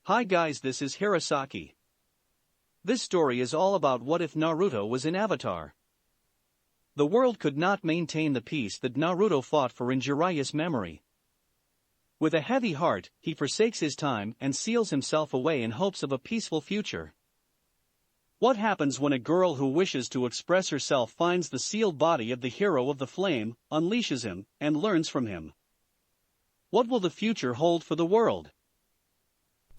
Hi guys, this is Hirosaki. This story is all about what if Naruto was in Avatar. The world could not maintain the peace that Naruto fought for in Jiraiya's memory. With a heavy heart, he forsakes his time and seals himself away in hopes of a peaceful future. What happens when a girl who wishes to express herself finds the sealed body of the hero of the flame, unleashes him, and learns from him? What will the future hold for the world?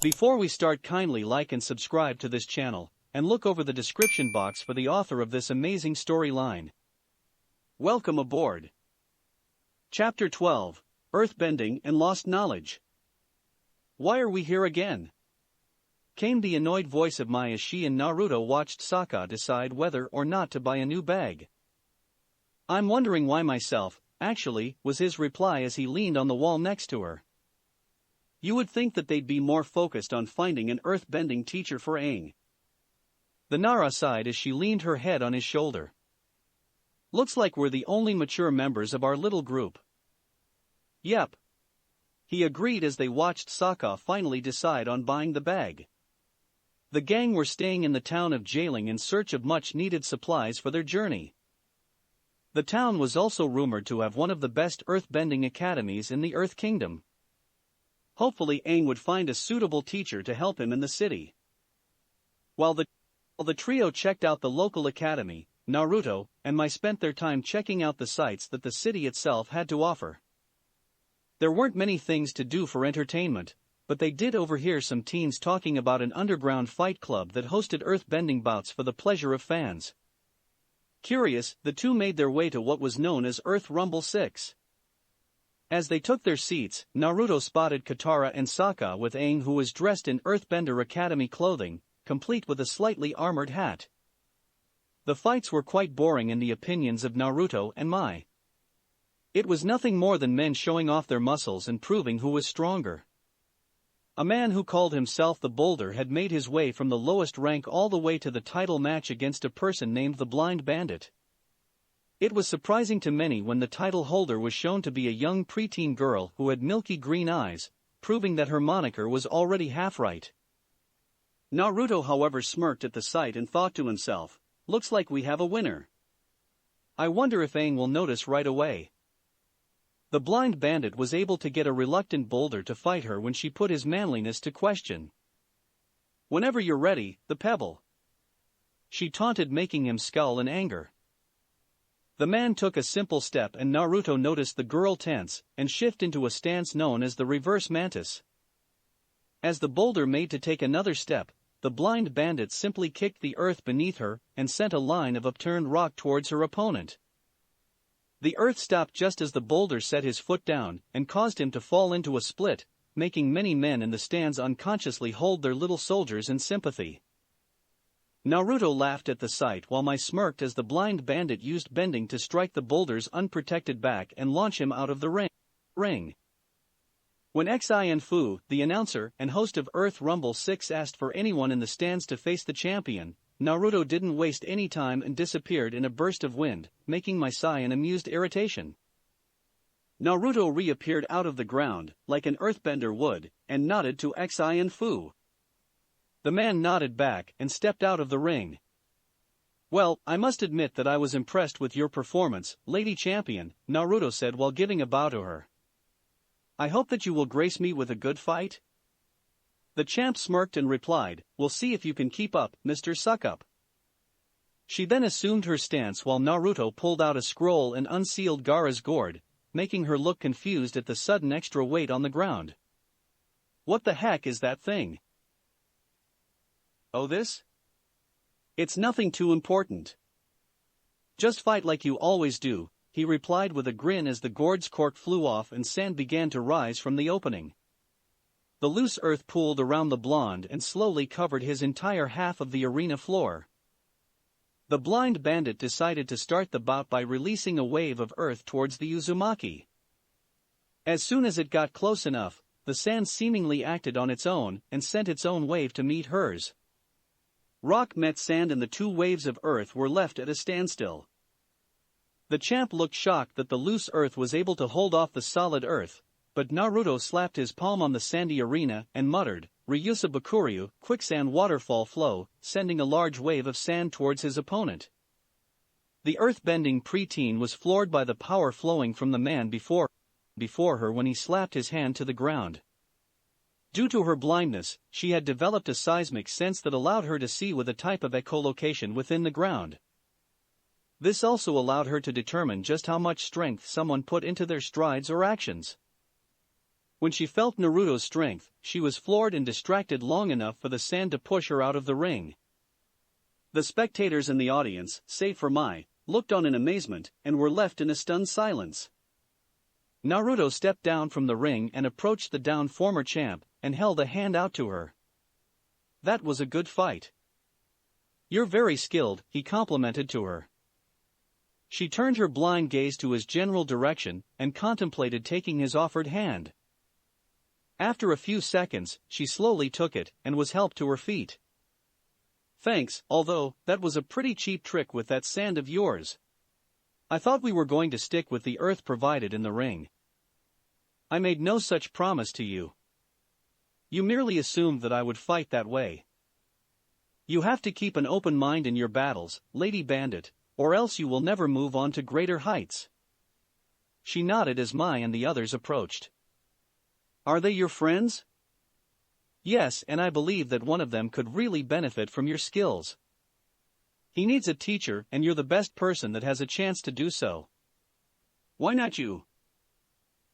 Before we start, kindly like and subscribe to this channel, and look over the description box for the author of this amazing storyline. Welcome aboard. Chapter 12, Earthbending and Lost Knowledge. Why are we here again? Came the annoyed voice of Mai as she and Naruto watched Sasuke decide whether or not to buy a new bag. I'm wondering why myself, actually, was his reply as he leaned on the wall next to her. You would think that they'd be more focused on finding an earthbending teacher for Aang. The Nara sighed as she leaned her head on his shoulder. Looks like we're the only mature members of our little group. Yep. He agreed as they watched Sasuke finally decide on buying the bag. The gang were staying in the town of Jailing in search of much-needed supplies for their journey. The town was also rumored to have one of the best earthbending academies in the Earth Kingdom. Hopefully Aang would find a suitable teacher to help him in the city. While the trio checked out the local academy, Naruto and Mai spent their time checking out the sights that the city itself had to offer. There weren't many things to do for entertainment, but they did overhear some teens talking about an underground fight club that hosted earthbending bouts for the pleasure of fans. Curious, the two made their way to what was known as Earth Rumble 6. As they took their seats, Naruto spotted Katara and Sasuke with Aang, who was dressed in Earthbender Academy clothing, complete with a slightly armored hat. The fights were quite boring in the opinions of Naruto and Mai. It was nothing more than men showing off their muscles and proving who was stronger. A man who called himself the Boulder had made his way from the lowest rank all the way to the title match against a person named the Blind Bandit. It was surprising to many when the title holder was shown to be a young preteen girl who had milky green eyes, proving that her moniker was already half right. Naruto, however, smirked at the sight and thought to himself, looks like we have a winner. I wonder if Aang will notice right away. The Blind Bandit was able to get a reluctant Boulder to fight her when she put his manliness to question. Whenever you're ready, the Pebble. She taunted, making him scowl in anger. The man took a simple step and Naruto noticed the girl tense and shift into a stance known as the reverse mantis. As the Boulder made to take another step, the Blind Bandit simply kicked the earth beneath her and sent a line of upturned rock towards her opponent. The earth stopped just as the Boulder set his foot down and caused him to fall into a split, making many men in the stands unconsciously hold their little soldiers in sympathy. Naruto laughed at the sight while Mai smirked as the Blind Bandit used bending to strike the Boulder's unprotected back and launch him out of the ring. When Xian Fu, the announcer and host of Earth Rumble 6, asked for anyone in the stands to face the champion, Naruto didn't waste any time and disappeared in a burst of wind, making Mai sigh in amused irritation. Naruto reappeared out of the ground, like an earthbender would, and nodded to Xian Fu. The man nodded back and stepped out of the ring. Well, I must admit that I was impressed with your performance, Lady Champion, Naruto said while giving a bow to her. I hope that you will grace me with a good fight. The champ smirked and replied, we'll see if you can keep up, Mr. Suckup. She then assumed her stance while Naruto pulled out a scroll and unsealed Gaara's gourd, making her look confused at the sudden extra weight on the ground. What the heck is that thing? Oh, this? It's nothing too important. Just fight like you always do, he replied with a grin as the gourd's cork flew off and sand began to rise from the opening. The loose earth pooled around the blonde and slowly covered his entire half of the arena floor. The Blind Bandit decided to start the bout by releasing a wave of earth towards the Uzumaki. As soon as it got close enough, the sand seemingly acted on its own and sent its own wave to meet hers. Rock met sand and the two waves of earth were left at a standstill. The champ looked shocked that the loose earth was able to hold off the solid earth, but Naruto slapped his palm on the sandy arena and muttered, "Ryusa Bakuryu, quicksand waterfall flow," sending a large wave of sand towards his opponent. The earth-bending preteen was floored by the power flowing from the man before her when he slapped his hand to the ground. Due to her blindness, she had developed a seismic sense that allowed her to see with a type of echolocation within the ground. This also allowed her to determine just how much strength someone put into their strides or actions. When she felt Naruto's strength, she was floored and distracted long enough for the sand to push her out of the ring. The spectators in the audience, save for Mai, looked on in amazement and were left in a stunned silence. Naruto stepped down from the ring and approached the downed former champ and held a hand out to her. "That was a good fight. You're very skilled," he complimented to her. She turned her blind gaze to his general direction and contemplated taking his offered hand. After a few seconds, she slowly took it and was helped to her feet. "Thanks, although that was a pretty cheap trick with that sand of yours. I thought we were going to stick with the earth provided in the ring. I made no such promise to you. You merely assumed that I would fight that way. You have to keep an open mind in your battles, Lady Bandit, or else you will never move on to greater heights." She nodded as Mai and the others approached. "Are they your friends?" "Yes, and I believe that one of them could really benefit from your skills. He needs a teacher and you're the best person that has a chance to do so." "Why not you?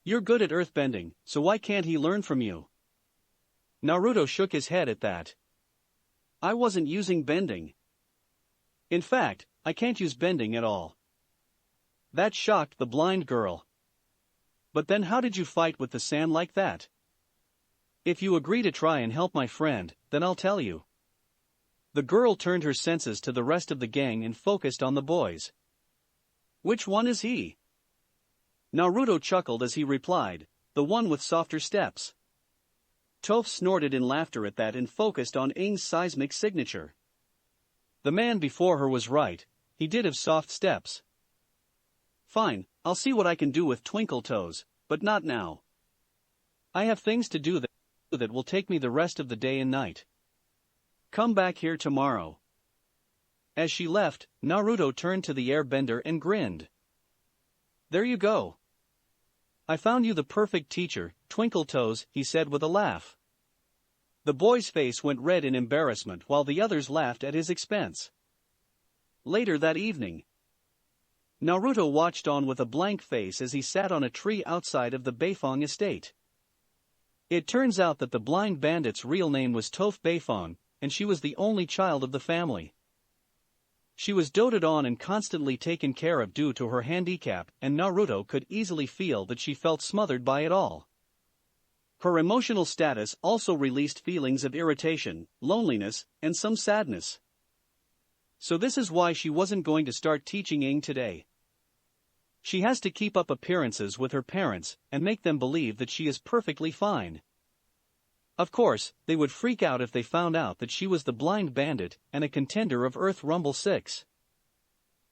You're good at earthbending, so why can't he learn from you?" Naruto shook his head at that. "I wasn't using bending. In fact, I can't use bending at all." That shocked the blind girl. "But then how did you fight with the sand like that?" "If you agree to try and help my friend, then I'll tell you." The girl turned her senses to the rest of the gang and focused on the boys. "Which one is he?" Naruto chuckled as he replied, "The one with softer steps." Toph snorted in laughter at that and focused on Aang's seismic signature. The man before her was right, he did have soft steps. "Fine, I'll see what I can do with Twinkle Toes, but not now. I have things to do that will take me the rest of the day and night. Come back here tomorrow." As she left, Naruto turned to the airbender and grinned. "There you go. I found you the perfect teacher, Twinkle Toes," he said with a laugh. The boy's face went red in embarrassment while the others laughed at his expense. Later that evening, Naruto watched on with a blank face as he sat on a tree outside of the Beifong estate. It turns out that the blind bandit's real name was Toph Beifong, and she was the only child of the family. She was doted on and constantly taken care of due to her handicap, and Naruto could easily feel that she felt smothered by it all. Her emotional status also released feelings of irritation, loneliness, and some sadness. So this is why she wasn't going to start teaching Aang today. She has to keep up appearances with her parents and make them believe that she is perfectly fine. Of course, they would freak out if they found out that she was the blind bandit and a contender of Earth Rumble 6.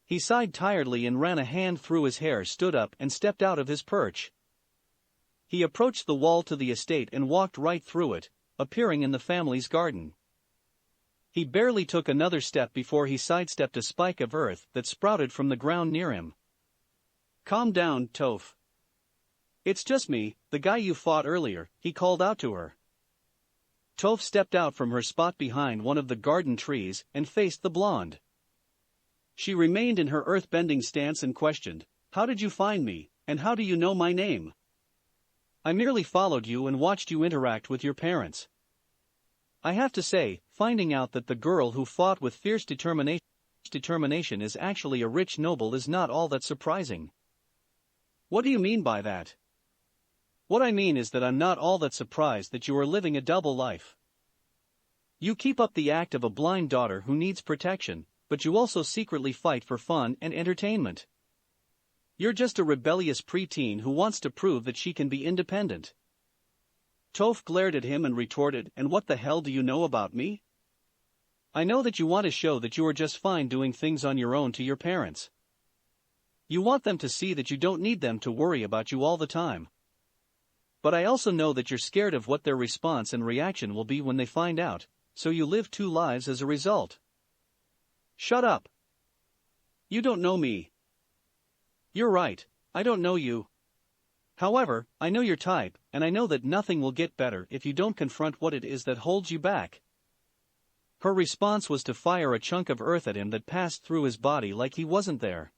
He sighed tiredly and ran a hand through his hair, stood up and stepped out of his perch. He approached the wall to the estate and walked right through it, appearing in the family's garden. He barely took another step before he sidestepped a spike of earth that sprouted from the ground near him. "Calm down, Toph. It's just me, the guy you fought earlier," he called out to her. Toph stepped out from her spot behind one of the garden trees and faced the blonde. She remained in her earth-bending stance and questioned, "How did you find me, and how do you know my name?" "I merely followed you and watched you interact with your parents." I have to say, finding out that the girl who fought with fierce determination is actually a rich noble is not all that surprising. "What do you mean by that?" "What I mean is that I'm not all that surprised that you are living a double life. You keep up the act of a blind daughter who needs protection, but you also secretly fight for fun and entertainment. You're just a rebellious preteen who wants to prove that she can be independent." Toph glared at him and retorted, "And what the hell do you know about me?" "I know that you want to show that you are just fine doing things on your own to your parents. You want them to see that you don't need them to worry about you all the time. But I also know that you're scared of what their response and reaction will be when they find out, so you live two lives as a result. Shut up. You don't know me. You're right, I don't know you. However, I know your type, and I know that nothing will get better if you don't confront what it is that holds you back. Her response was to fire a chunk of earth at him that passed through his body like he wasn't there.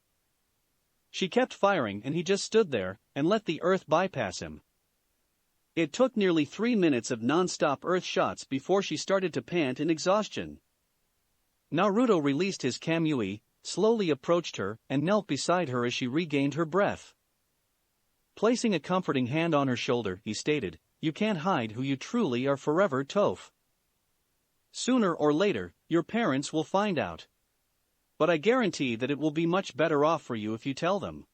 She kept firing and he just stood there, and let the earth bypass him. It took nearly 3 minutes of non-stop earth shots before she started to pant in exhaustion. Naruto released his Kamui, slowly approached her, and knelt beside her as she regained her breath. Placing a comforting hand on her shoulder, he stated, "You can't hide who you truly are forever, Toph. Sooner or later, your parents will find out. But I guarantee that it will be much better off for you if you tell them.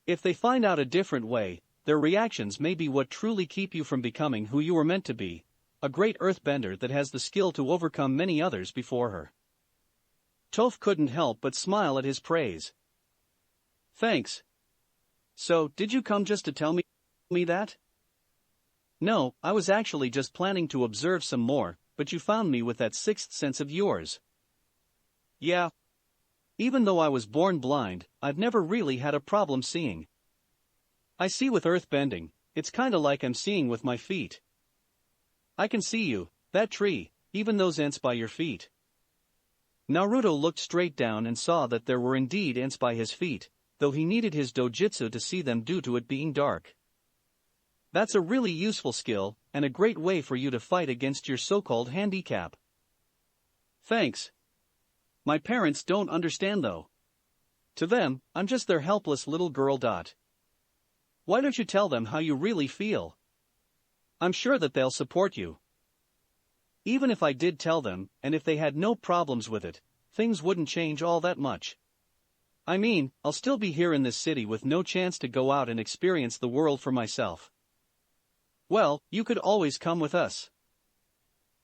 If they find out a different way, their reactions may be what truly keep you from becoming who you were meant to be, a great earthbender that has the skill to overcome many others before her." Toph couldn't help but smile at his praise. "Thanks. So, did you come just to tell me that?" "No, I was actually just planning to observe some more, but you found me with that sixth sense of yours." "Yeah. Even though I was born blind, I've never really had a problem seeing. I see with earthbending, it's kinda like I'm seeing with my feet. I can see you, that tree, even those ants by your feet." Naruto looked straight down and saw that there were indeed ants by his feet, though he needed his dojutsu to see them due to it being dark. "That's a really useful skill, and a great way for you to fight against your so-called handicap." "Thanks. My parents don't understand though. To them, I'm just their helpless little girl. Why don't you tell them how you really feel? I'm sure that they'll support you." "Even if I did tell them, and if they had no problems with it, things wouldn't change all that much. I mean, I'll still be here in this city with no chance to go out and experience the world for myself." "Well, you could always come with us."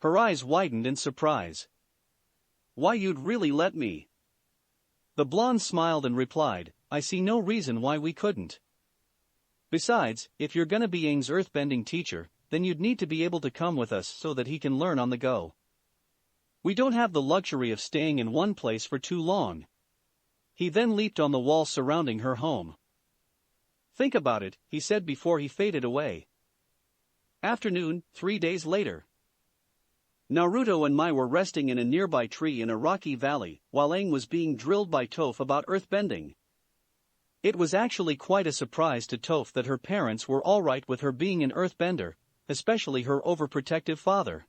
Her eyes widened in surprise. "Why, you'd really let me?" The blonde smiled and replied, "I see no reason why we couldn't. Besides, if you're gonna be Aang's earthbending teacher, then you'd need to be able to come with us so that he can learn on the go. We don't have the luxury of staying in one place for too long." He then leaped on the wall surrounding her home. "Think about it," he said before he faded away. Afternoon, 3 days later. Naruto and Mai were resting in a nearby tree in a rocky valley, while Aang was being drilled by Toph about earthbending. It was actually quite a surprise to Toph that her parents were alright with her being an earthbender, especially her overprotective father.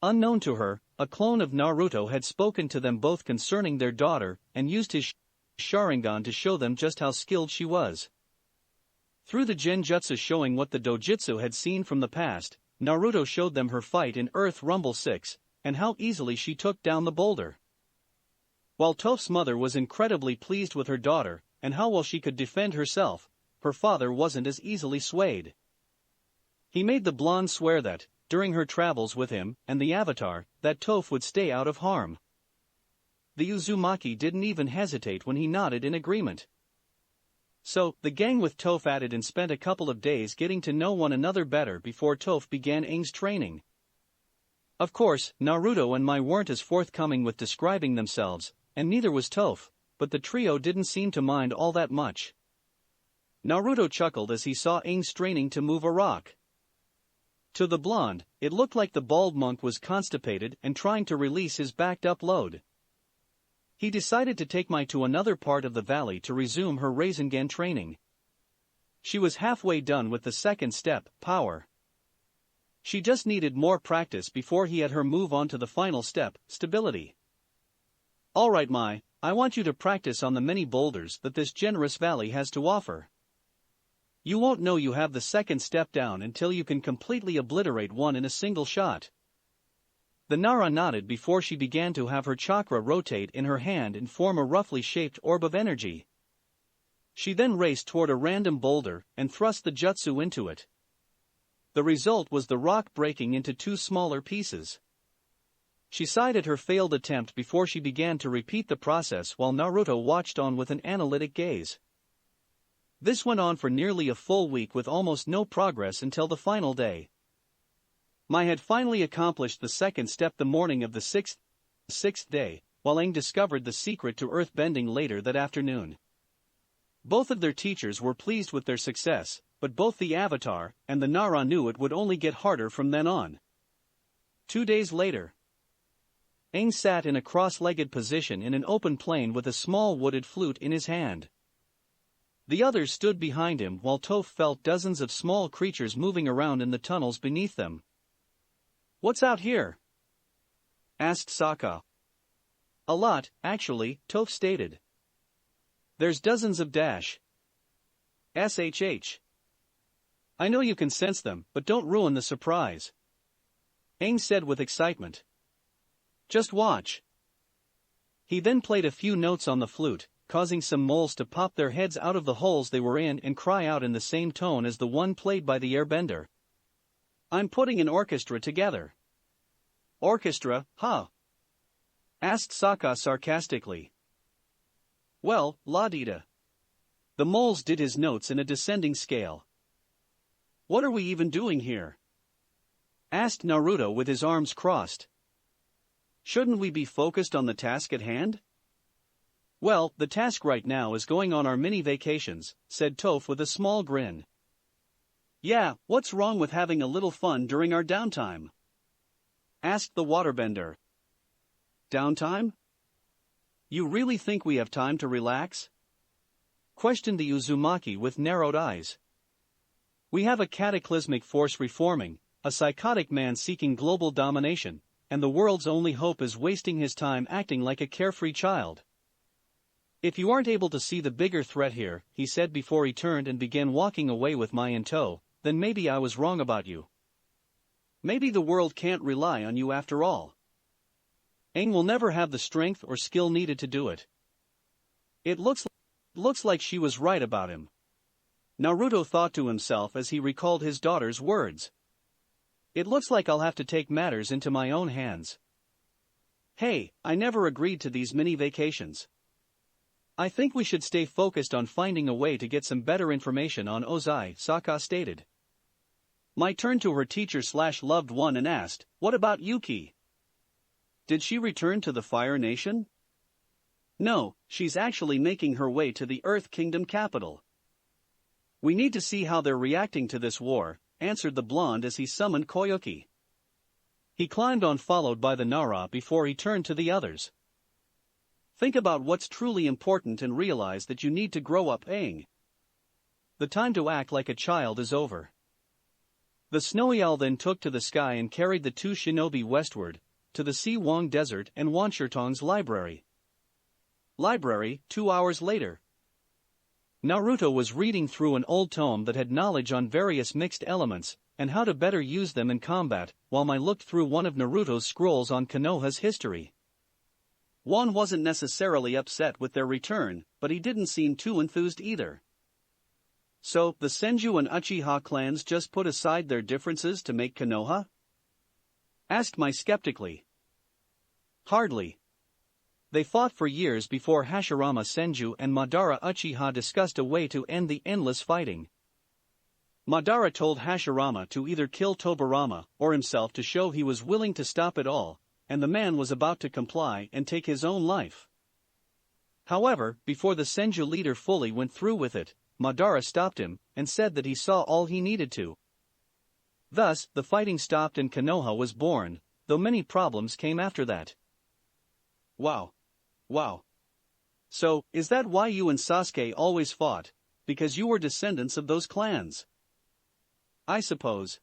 Unknown to her, a clone of Naruto had spoken to them both concerning their daughter, and used his Sharingan to show them just how skilled she was. Through the genjutsu showing what the dojutsu had seen from the past, Naruto showed them her fight in Earth Rumble 6, and how easily she took down the boulder. While Toph's mother was incredibly pleased with her daughter, and how well she could defend herself, her father wasn't as easily swayed. He made the blonde swear that, during her travels with him and the Avatar, that Toph would stay out of harm. The Uzumaki didn't even hesitate when he nodded in agreement. So, the gang with Toph added and spent a couple of days getting to know one another better before Toph began Aang's training. Of course, Naruto and Mai weren't as forthcoming with describing themselves, and neither was Toph, but the trio didn't seem to mind all that much. Naruto chuckled as he saw Aang straining to move a rock. To the blonde, it looked like the bald monk was constipated and trying to release his backed-up load. He decided to take Mai to another part of the valley to resume her Rasengan training. She was halfway done with the second step, power. She just needed more practice before he had her move on to the final step, stability. "Alright Mai, I want you to practice on the many boulders that this generous valley has to offer. You won't know you have the second step down until you can completely obliterate one in a single shot." The Nara nodded before she began to have her chakra rotate in her hand and form a roughly shaped orb of energy. She then raced toward a random boulder and thrust the jutsu into it. The result was the rock breaking into 2 smaller pieces. She sighed at her failed attempt before she began to repeat the process while Naruto watched on with an analytic gaze. This went on for nearly a full week with almost no progress until the final day. Mai had finally accomplished the second step the morning of the sixth day, while Aang discovered the secret to earth-bending later that afternoon. Both of their teachers were pleased with their success, but both the Avatar and the Nara knew it would only get harder from then on. 2 days later, Aang sat in a cross-legged position in an open plain with a small wooded flute in his hand. The others stood behind him while Toph felt dozens of small creatures moving around in the tunnels beneath them. "What's out here?" asked Sokka. "A lot, actually," Toph stated. "There's dozens of SHH. I know you can sense them, but don't ruin the surprise," Aang said with excitement. "Just watch." He then played a few notes on the flute, causing some moles to pop their heads out of the holes they were in and cry out in the same tone as the one played by the airbender. "I'm putting an orchestra together." "Orchestra, huh?" asked Sokka sarcastically. "Well, la-dee-da." The moles did his notes in a descending scale. "What are we even doing here?" asked Naruto with his arms crossed. "Shouldn't we be focused on the task at hand?" "Well, the task right now is going on our mini-vacations," said Toph with a small grin. "Yeah, what's wrong with having a little fun during our downtime?" asked the waterbender. "Downtime? You really think we have time to relax?" questioned the Uzumaki with narrowed eyes. "We have a cataclysmic force reforming, a psychotic man seeking global domination, and the world's only hope is wasting his time acting like a carefree child. If you aren't able to see the bigger threat here," he said before he turned and began walking away with Mai in tow, "then maybe I was wrong about you. Maybe the world can't rely on you after all. Aang will never have the strength or skill needed to do it." It looks like she was right about him, Naruto thought to himself as he recalled his daughter's words. "It looks like I'll have to take matters into my own hands. Hey, I never agreed to these mini-vacations. I think we should stay focused on finding a way to get some better information on Ozai," Sokka stated. Mai turned to her teacher/loved one and asked, "What about Yuki? Did she return to the Fire Nation?" "No, she's actually making her way to the Earth Kingdom capital. We need to see how they're reacting to this war," answered the blonde as he summoned Koyuki. He climbed on followed by the Nara before he turned to the others. "Think about what's truly important and realize that you need to grow up, Aang. The time to act like a child is over." The snowy owl then took to the sky and carried the two shinobi westward, to the Si Wong Desert and Wanshirtong's library. 2 hours later. Naruto was reading through an old tome that had knowledge on various mixed elements, and how to better use them in combat, while Mai looked through one of Naruto's scrolls on Konoha's history. Wan wasn't necessarily upset with their return, but he didn't seem too enthused either. So, the Senju and Uchiha clans just put aside their differences to make Konoha? Asked Mai skeptically. Hardly. They fought for years before Hashirama Senju and Madara Uchiha discussed a way to end the endless fighting. Madara told Hashirama to either kill Tobirama or himself to show he was willing to stop it all, and the man was about to comply and take his own life. However, before the Senju leader fully went through with it, Madara stopped him and said that he saw all he needed to. Thus, the fighting stopped and Konoha was born, though many problems came after that. Wow. So, is that why you and Sasuke always fought? Because you were descendants of those clans? I suppose.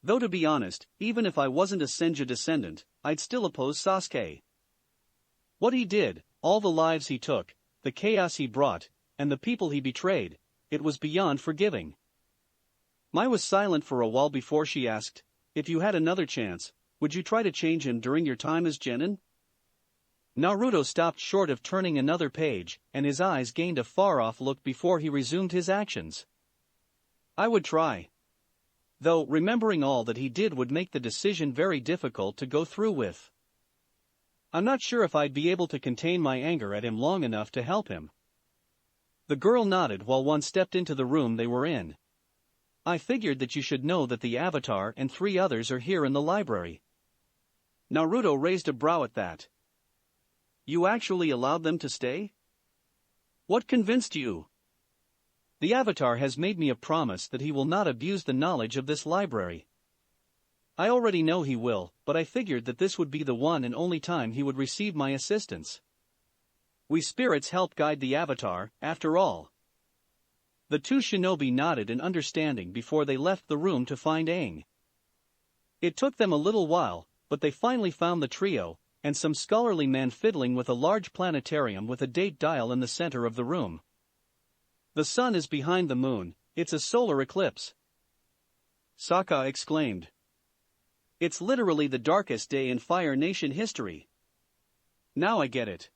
Though to be honest, even if I wasn't a Senju descendant, I'd still oppose Sasuke. What he did, all the lives he took, the chaos he brought, and the people he betrayed, it was beyond forgiving. Mai was silent for a while before she asked, "If you had another chance, would you try to change him during your time as Genin?" Naruto stopped short of turning another page, and his eyes gained a far-off look before he resumed his actions. "I would try. Though remembering all that he did would make the decision very difficult to go through with. I'm not sure if I'd be able to contain my anger at him long enough to help him." The girl nodded while one stepped into the room they were in. I figured that you should know that the Avatar and 3 others are here in the library. Naruto raised a brow at that. You actually allowed them to stay? What convinced you? The Avatar has made me a promise that he will not abuse the knowledge of this library. I already know he will, but I figured that this would be the one and only time he would receive my assistance. We spirits help guide the Avatar, after all. The 2 shinobi nodded in understanding before they left the room to find Aang. It took them a little while, but they finally found the trio, and some scholarly men fiddling with a large planetarium with a date dial in the center of the room. The sun is behind the moon, it's a solar eclipse. Sokka exclaimed. It's literally the darkest day in Fire Nation history. Now I get it.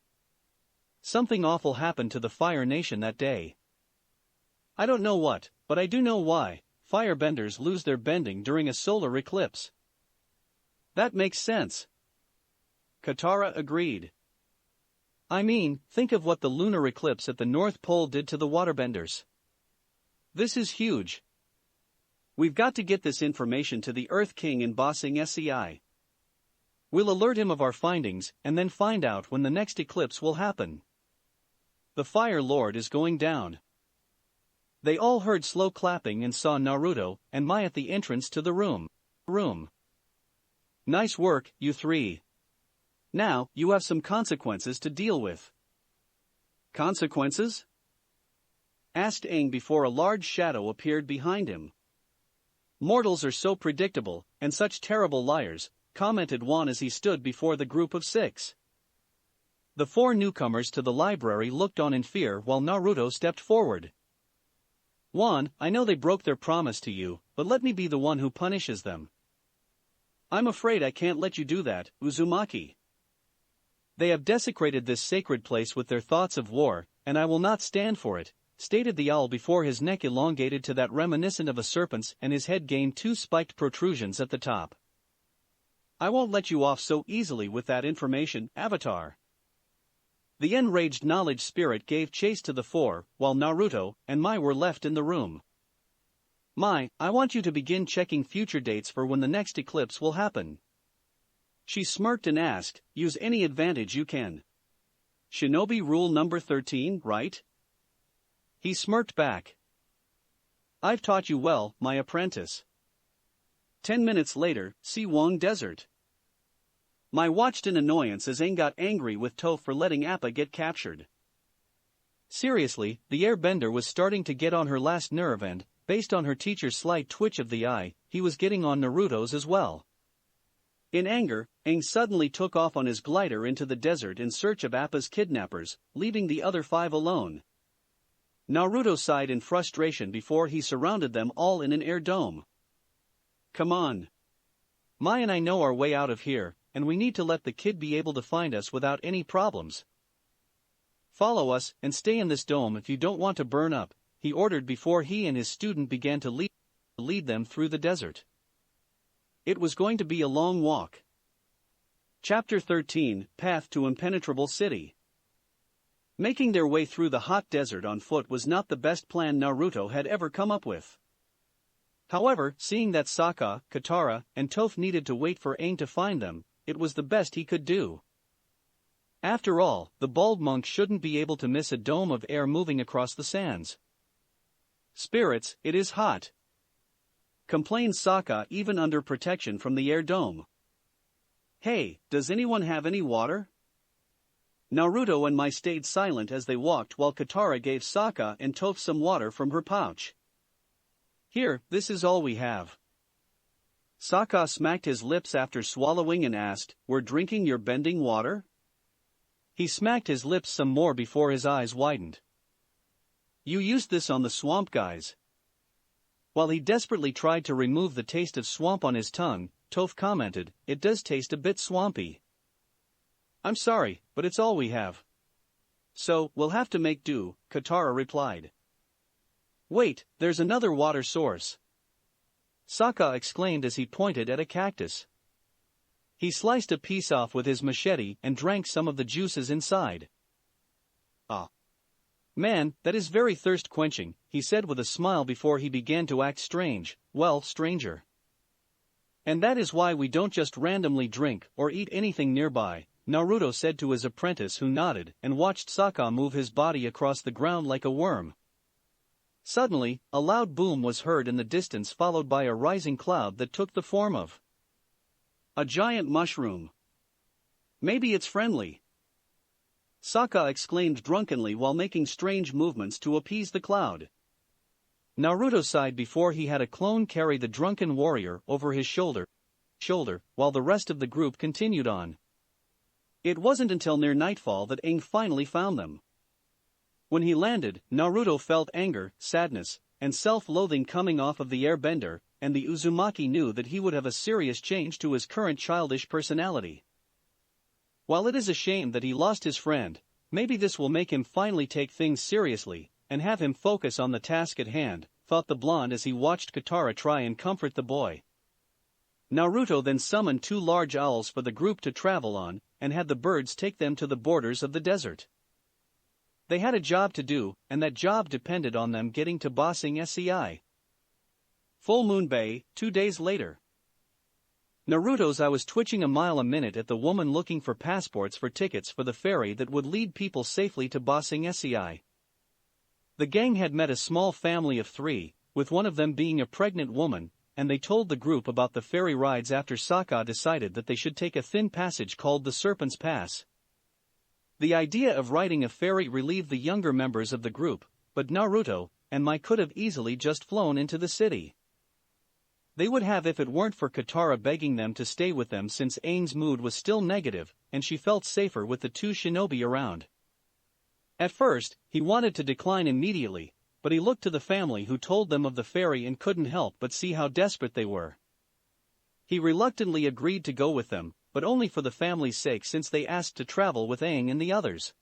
Something awful happened to the Fire Nation that day. I don't know what, but I do know why. Firebenders lose their bending during a solar eclipse. That makes sense. Katara agreed. I mean, think of what the lunar eclipse at the North Pole did to the waterbenders. This is huge. We've got to get this information to the Earth King in Bossing SCI. We'll alert him of our findings and then find out when the next eclipse will happen. The Fire Lord is going down. They all heard slow clapping and saw Naruto and Mai at the entrance to the room. Nice work, you 3. Now, you have some consequences to deal with. Consequences? Asked Aang before a large shadow appeared behind him. Mortals are so predictable, and such terrible liars, commented Wan as he stood before the group of 6. The 4 newcomers to the library looked on in fear while Naruto stepped forward. Wan, I know they broke their promise to you, but let me be the one who punishes them. I'm afraid I can't let you do that, Uzumaki. They have desecrated this sacred place with their thoughts of war, and I will not stand for it, stated the owl before his neck elongated to that reminiscent of a serpent's and his head gained 2 spiked protrusions at the top. I won't let you off so easily with that information, Avatar. The enraged knowledge spirit gave chase to the 4, while Naruto and Mai were left in the room. Mai, I want you to begin checking future dates for when the next eclipse will happen. She smirked and asked, use any advantage you can. Shinobi rule number 13, right? He smirked back. I've taught you well, my apprentice. 10 minutes later, Siwang Desert. Mai watched in annoyance as Aang got angry with Toph for letting Appa get captured. Seriously, the airbender was starting to get on her last nerve and, based on her teacher's slight twitch of the eye, he was getting on Naruto's as well. In anger, Aang suddenly took off on his glider into the desert in search of Appa's kidnappers, leaving the other 5 alone. Naruto sighed in frustration before he surrounded them all in an air dome. Come on. Mai and I know our way out of here, and we need to let the kid be able to find us without any problems. Follow us and stay in this dome if you don't want to burn up, he ordered before he and his student began to lead them through the desert. It was going to be a long walk. Chapter 13, Path to Impenetrable City. Making their way through the hot desert on foot was not the best plan Naruto had ever come up with. However, seeing that Sokka, Katara, and Toph needed to wait for Aang to find them, it was the best he could do. After all, the bald monk shouldn't be able to miss a dome of air moving across the sands. Spirits, it is hot, complained Sokka even under protection from the air dome. Hey, does anyone have any water? Naruto and Mai stayed silent as they walked while Katara gave Sokka and Toph some water from her pouch. Here, this is all we have. Sokka smacked his lips after swallowing and asked, we're drinking your bending water? He smacked his lips some more before his eyes widened. You used this on the swamp guys. While he desperately tried to remove the taste of swamp on his tongue, Toph commented, it does taste a bit swampy. I'm sorry, but it's all we have. So, we'll have to make do, Katara replied. Wait, there's another water source. Sokka exclaimed as he pointed at a cactus. He sliced a piece off with his machete and drank some of the juices inside. Ah. Man, that is very thirst-quenching, he said with a smile before he began to act strange, well, stranger. And that is why we don't just randomly drink or eat anything nearby, Naruto said to his apprentice, who nodded and watched Sasuke move his body across the ground like a worm. Suddenly, a loud boom was heard in the distance, followed by a rising cloud that took the form of a giant mushroom. Maybe it's friendly, Sasuke exclaimed drunkenly while making strange movements to appease the cloud. Naruto sighed before he had a clone carry the drunken warrior over his shoulder, while the rest of the group continued on. It wasn't until near nightfall that Aang finally found them. When he landed, Naruto felt anger, sadness, and self-loathing coming off of the airbender, and the Uzumaki knew that he would have a serious change to his current childish personality. While it is a shame that he lost his friend, maybe this will make him finally take things seriously, and have him focus on the task at hand, thought the blonde as he watched Katara try and comfort the boy. Naruto then summoned 2 large owls for the group to travel on, and had the birds take them to the borders of the desert. They had a job to do, and that job depended on them getting to Ba Sing Se. Full Moon Bay, 2 days later. Naruto's eye was twitching a mile a minute at the woman looking for passports for tickets for the ferry that would lead people safely to Ba Sing Se. The gang had met a small family of 3, with one of them being a pregnant woman, and they told the group about the ferry rides after Sasuke decided that they should take a thin passage called the Serpent's Pass. The idea of riding a ferry relieved the younger members of the group, but Naruto and Mai could have easily just flown into the city. They would have if it weren't for Katara begging them to stay with them since Aang's mood was still negative, and she felt safer with the 2 shinobi around. At first, he wanted to decline immediately, but he looked to the family who told them of the ferry and couldn't help but see how desperate they were. He reluctantly agreed to go with them, but only for the family's sake since they asked to travel with Aang and the others.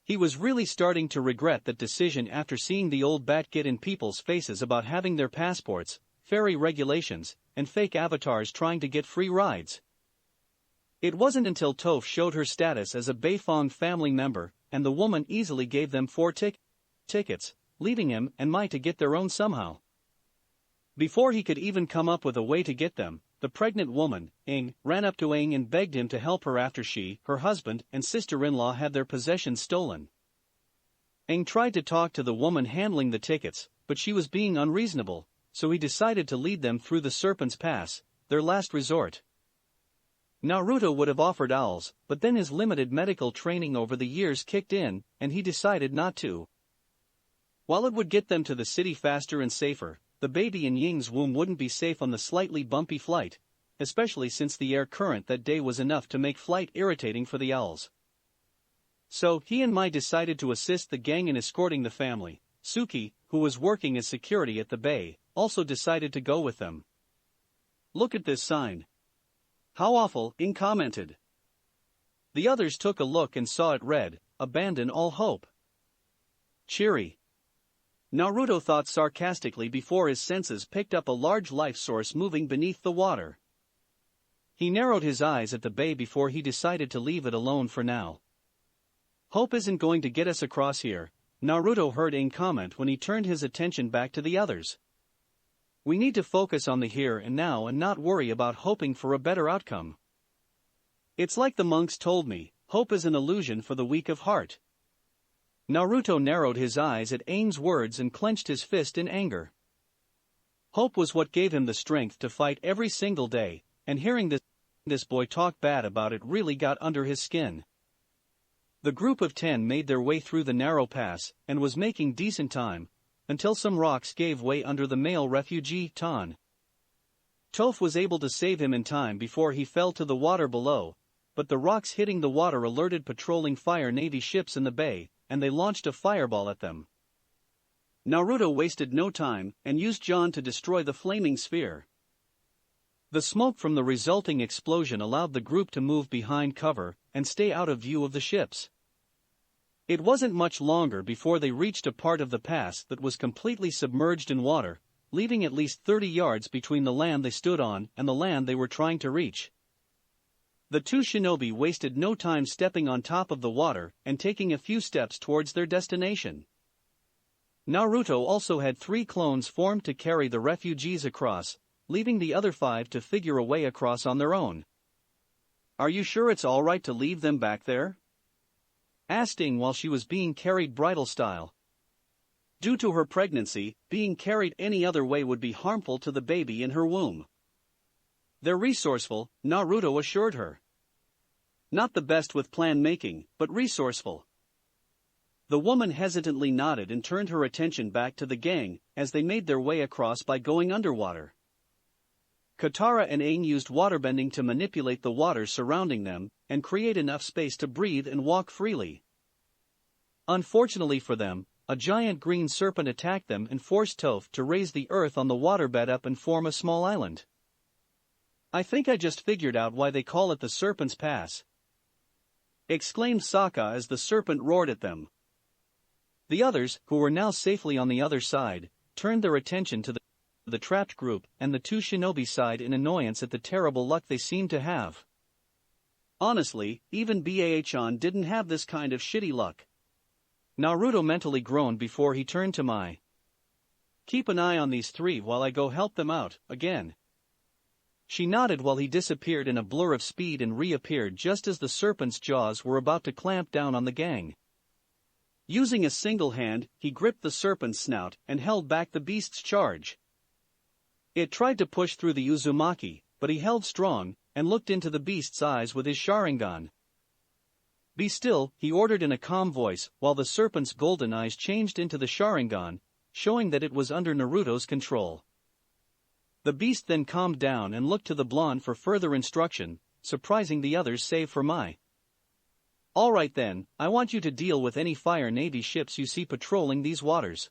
He was really starting to regret that decision after seeing the old bat get in people's faces about having their passports, ferry regulations, and fake avatars trying to get free rides. It wasn't until Toph showed her status as a Beifong family member, and the woman easily gave them 4 tickets, leaving him and Mai to get their own somehow. Before he could even come up with a way to get them, the pregnant woman, Aang, ran up to Aang and begged him to help her after she, her husband, and sister-in-law had their possessions stolen. Aang tried to talk to the woman handling the tickets, but she was being unreasonable, so he decided to lead them through the Serpent's Pass, their last resort. Naruto would have offered owls, but then his limited medical training over the years kicked in, and he decided not to. While it would get them to the city faster and safer, the baby in Ying's womb wouldn't be safe on the slightly bumpy flight, especially since the air current that day was enough to make flight irritating for the owls. So, he and Mai decided to assist the gang in escorting the family. Suki, who was working as security at the bay, also decided to go with them. "Look at this sign. How awful," Aang commented. The others took a look and saw it read, "Abandon all hope." Cheery. Naruto thought sarcastically before his senses picked up a large life source moving beneath the water. He narrowed his eyes at the bay before he decided to leave it alone for now. "Hope isn't going to get us across here," Naruto heard Aang comment when he turned his attention back to the others. "We need to focus on the here and now and not worry about hoping for a better outcome. It's like the monks told me, hope is an illusion for the weak of heart." Naruto narrowed his eyes at Aang's words and clenched his fist in anger. Hope was what gave him the strength to fight every single day, and hearing this boy talk bad about it really got under his skin. The group of 10 made their way through the narrow pass, and was making decent time, until some rocks gave way under the male refugee, Tan. Toph was able to save him in time before he fell to the water below, but the rocks hitting the water alerted patrolling Fire Navy ships in the bay, and they launched a fireball at them. Naruto wasted no time, and used John to destroy the flaming sphere. The smoke from the resulting explosion allowed the group to move behind cover, and stay out of view of the ships. It wasn't much longer before they reached a part of the pass that was completely submerged in water, leaving at least 30 yards between the land they stood on and the land they were trying to reach. The two shinobi wasted no time stepping on top of the water and taking a few steps towards their destination. Naruto also had 3 clones formed to carry the refugees across, leaving the other 5 to figure a way across on their own. "Are you sure it's alright to leave them back there?" asked Ing while she was being carried bridal style. Due to her pregnancy, being carried any other way would be harmful to the baby in her womb. "They're resourceful," Naruto assured her. "Not the best with plan making, but resourceful." The woman hesitantly nodded and turned her attention back to the gang as they made their way across by going underwater. Katara and Aang used waterbending to manipulate the waters surrounding them and create enough space to breathe and walk freely. Unfortunately for them, a giant green serpent attacked them and forced Toph to raise the earth on the waterbed up and form a small island. "I think I just figured out why they call it the Serpent's Pass," exclaimed Sokka as the serpent roared at them. The others, who were now safely on the other side, turned their attention to the trapped group and the two shinobi sighed in annoyance at the terrible luck they seemed to have. Honestly, even Baa-chan didn't have this kind of shitty luck. Naruto mentally groaned before he turned to Mai. "Keep an eye on these 3 while I go help them out, again." She nodded while he disappeared in a blur of speed and reappeared just as the serpent's jaws were about to clamp down on the gang. Using a single hand, he gripped the serpent's snout and held back the beast's charge. It tried to push through the Uzumaki, but he held strong and looked into the beast's eyes with his Sharingan. "Be still," he ordered in a calm voice, while the serpent's golden eyes changed into the Sharingan, showing that it was under Naruto's control. The beast then calmed down and looked to the blonde for further instruction, surprising the others save for Mai. "Alright then, I want you to deal with any Fire Navy ships you see patrolling these waters.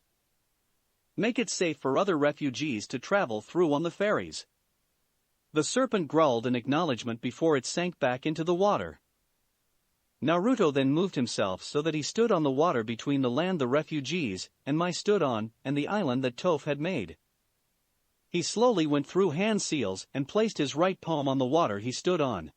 Make it safe for other refugees to travel through on the ferries." The serpent growled in acknowledgement before it sank back into the water. Naruto then moved himself so that he stood on the water between the land the refugees and Mai stood on and the island that Toph had made. He slowly went through hand seals and placed his right palm on the water he stood on.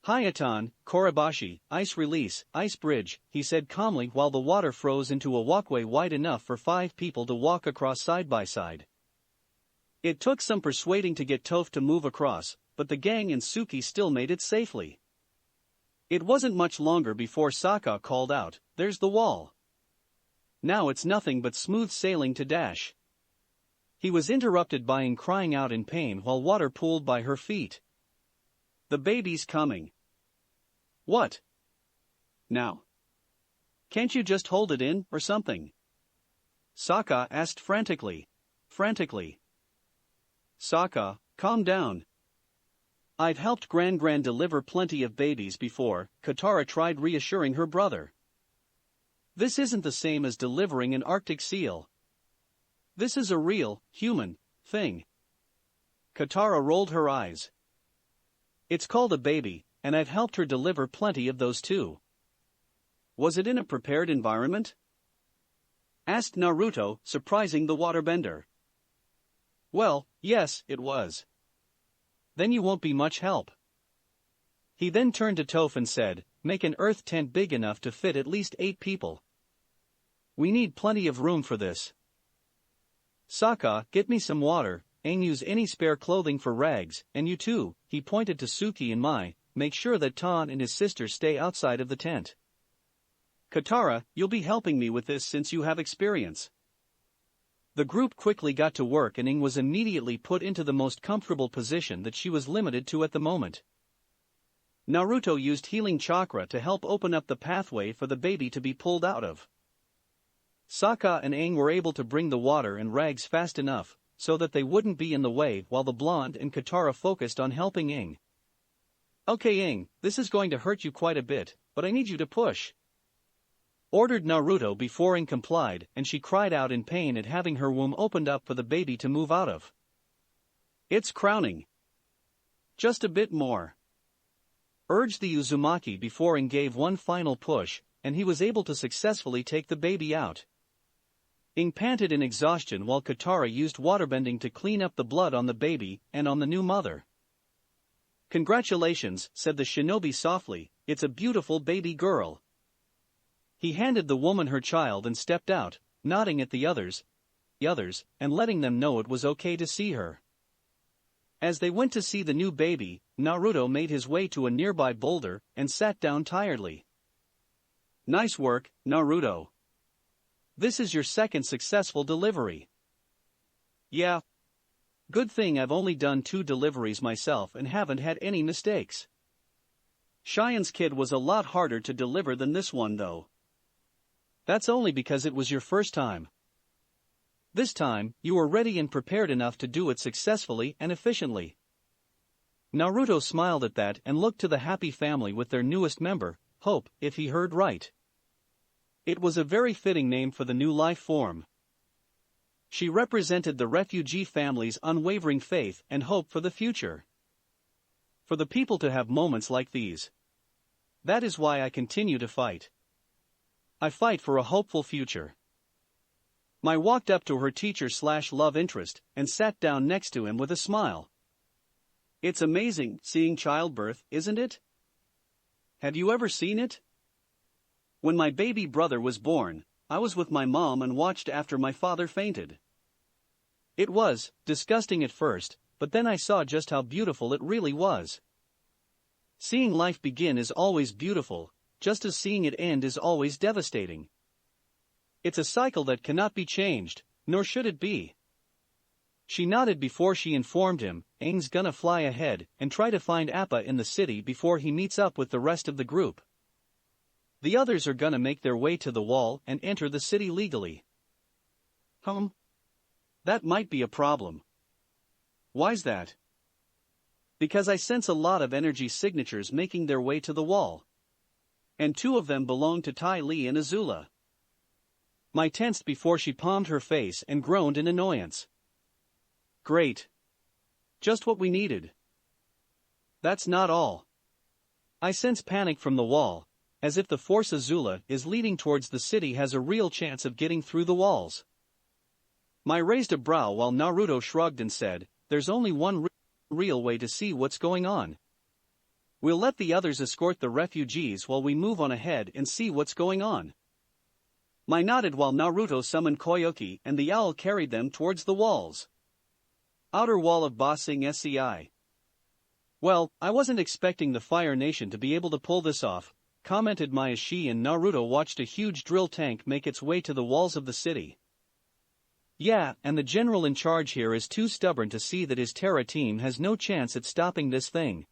"Hayatan, Korobashi, ice release, ice bridge," he said calmly while the water froze into a walkway wide enough for 5 people to walk across side by side. It took some persuading to get Toph to move across, but the gang and Suki still made it safely. It wasn't much longer before Sokka called out, "There's the wall. Now it's nothing but smooth sailing to dash." He was interrupted by Aang crying out in pain while water pooled by her feet. "The baby's coming." "What? Now? Can't you just hold it in, or something?" Sokka asked frantically. "Sokka, calm down. I've helped Gran deliver plenty of babies before," Katara tried reassuring her brother. "This isn't the same as delivering an Arctic seal. This is a real, human, thing." Katara rolled her eyes. "It's called a baby, and I've helped her deliver plenty of those too." "Was it in a prepared environment?" asked Naruto, surprising the waterbender. "Well, yes, it was." "Then you won't be much help." He then turned to Toph and said, "Make an earth tent big enough to fit at least 8 people. We need plenty of room for this. Sokka, get me some water, and use any spare clothing for rags, and you too," he pointed to Suki and Mai, "make sure that Tan and his sister stay outside of the tent. Katara, you'll be helping me with this since you have experience." The group quickly got to work and Aang was immediately put into the most comfortable position that she was limited to at the moment. Naruto used healing chakra to help open up the pathway for the baby to be pulled out of. Sokka and Aang were able to bring the water and rags fast enough so that they wouldn't be in the way while the blonde and Katara focused on helping Aang. "Okay Aang, this is going to hurt you quite a bit, but I need you to push," ordered Naruto before Aang complied, and she cried out in pain at having her womb opened up for the baby to move out of. "It's crowning. Just a bit more," urged the Uzumaki before Aang gave one final push, and he was able to successfully take the baby out. Aang panted in exhaustion while Katara used waterbending to clean up the blood on the baby and on the new mother. "Congratulations," said the shinobi softly, "it's a beautiful baby girl." He handed the woman her child and stepped out, nodding at the others, and letting them know it was okay to see her. As they went to see the new baby, Naruto made his way to a nearby boulder and sat down tiredly. "Nice work, Naruto. This is your second successful delivery." "Yeah. Good thing I've only done 2 deliveries myself and haven't had any mistakes. Cheyenne's kid was a lot harder to deliver than this one though." "That's only because it was your first time. This time, you were ready and prepared enough to do it successfully and efficiently." Naruto smiled at that and looked to the happy family with their newest member, Hope, if he heard right. It was a very fitting name for the new life form. She represented the refugee family's unwavering faith and hope for the future. For the people to have moments like these. That is why I continue to fight. I fight for a hopeful future. Mai walked up to her teacher/love interest and sat down next to him with a smile. "It's amazing seeing childbirth, isn't it? Have you ever seen it? When my baby brother was born, I was with my mom and watched after my father fainted. It was disgusting at first, but then I saw just how beautiful it really was. Seeing life begin is always beautiful, just as seeing it end is always devastating. It's a cycle that cannot be changed, nor should it be." She nodded before she informed him, "Aang's gonna fly ahead and try to find Appa in the city before he meets up with the rest of the group. The others are gonna make their way to the wall and enter the city legally." That might be a problem." "Why's that?" "Because I sense a lot of energy signatures making their way to the wall. And 2 of them belong to Ty Lee and Azula." Mai tensed before she palmed her face and groaned in annoyance. "Great. Just what we needed." "That's not all. I sense panic from the wall, as if the force Azula is leading towards the city has a real chance of getting through the walls." Mai raised a brow while Naruto shrugged and said, "There's only one real way to see what's going on. We'll let the others escort the refugees while we move on ahead and see what's going on." Mai nodded while Naruto summoned Koyoki and the owl carried them towards the walls. Outer wall of Ba Sing Sei. "Well, I wasn't expecting the Fire Nation to be able to pull this off," commented Mai as she and Naruto watched a huge drill tank make its way to the walls of the city. "Yeah, and the general in charge here is too stubborn to see that his Terra team has no chance at stopping this thing.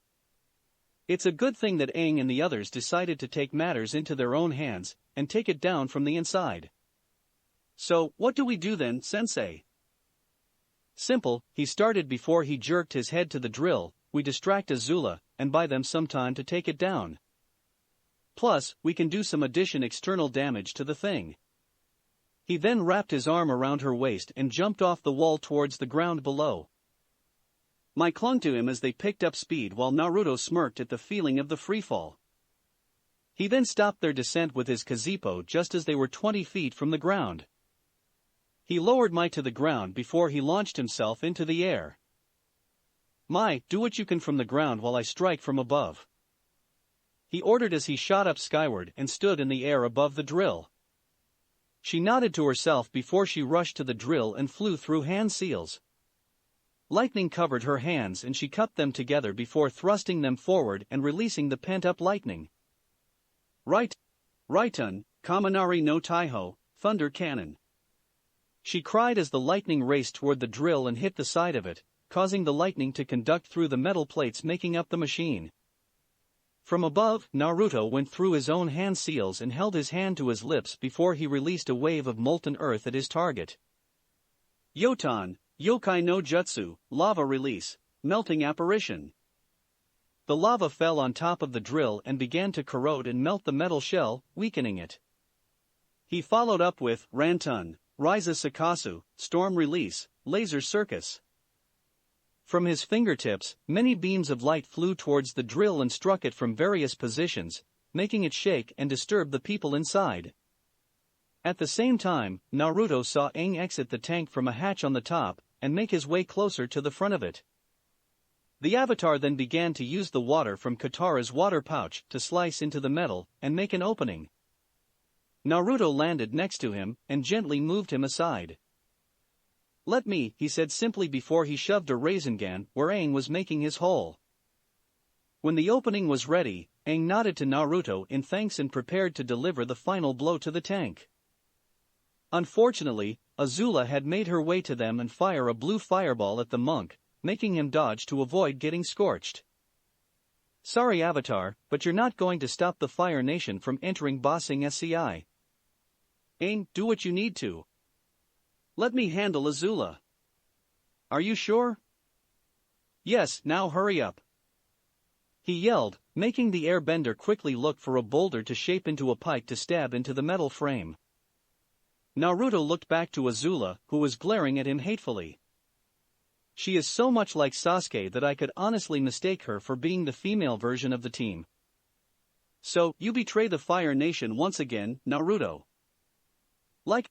It's a good thing that Aang and the others decided to take matters into their own hands and take it down from the inside." "So, what do we do then, Sensei?" "Simple," he started before he jerked his head to the drill. "We distract Azula and buy them some time to take it down. Plus, we can do some external damage to the thing." He then wrapped his arm around her waist and jumped off the wall towards the ground below. Mai clung to him as they picked up speed while Naruto smirked at the feeling of the freefall. He then stopped their descent with his Kazipo just as they were 20 feet from the ground. He lowered Mai to the ground before he launched himself into the air. "Mai, do what you can from the ground while I strike from above," he ordered as he shot up skyward and stood in the air above the drill. She nodded to herself before she rushed to the drill and flew through hand seals. Lightning covered her hands and she cupped them together before thrusting them forward and releasing the pent-up lightning. Raitun, Kaminari no Taiho, Thunder Cannon," she cried as the lightning raced toward the drill and hit the side of it, causing the lightning to conduct through the metal plates making up the machine. From above, Naruto went through his own hand seals and held his hand to his lips before he released a wave of molten earth at his target. Yotan, Yokai no Jutsu, Lava Release, Melting Apparition. The lava fell on top of the drill and began to corrode and melt the metal shell, weakening it. He followed up with Rantun, Ryza Sakasu, Storm Release, Laser Circus. From his fingertips, many beams of light flew towards the drill and struck it from various positions, making it shake and disturb the people inside. At the same time, Naruto saw Aang exit the tank from a hatch on the top and make his way closer to the front of it. The avatar then began to use the water from Katara's water pouch to slice into the metal and make an opening. Naruto landed next to him and gently moved him aside. "Let me," he said simply before he shoved a Rasengan where Aang was making his hole. When the opening was ready, Aang nodded to Naruto in thanks and prepared to deliver the final blow to the tank. Unfortunately, Azula had made her way to them and fire a blue fireball at the monk, making him dodge to avoid getting scorched. "Sorry Avatar, but you're not going to stop the Fire Nation from entering Ba Sing Se. Aang, do what you need to. Let me handle Azula." "Are you sure?" "Yes, now hurry up," he yelled, making the airbender quickly look for a boulder to shape into a pike to stab into the metal frame. Naruto looked back to Azula, who was glaring at him hatefully. "She is so much like Sasuke that I could honestly mistake her for being the female version of the team." "So, you betray the Fire Nation once again, Naruto?" Like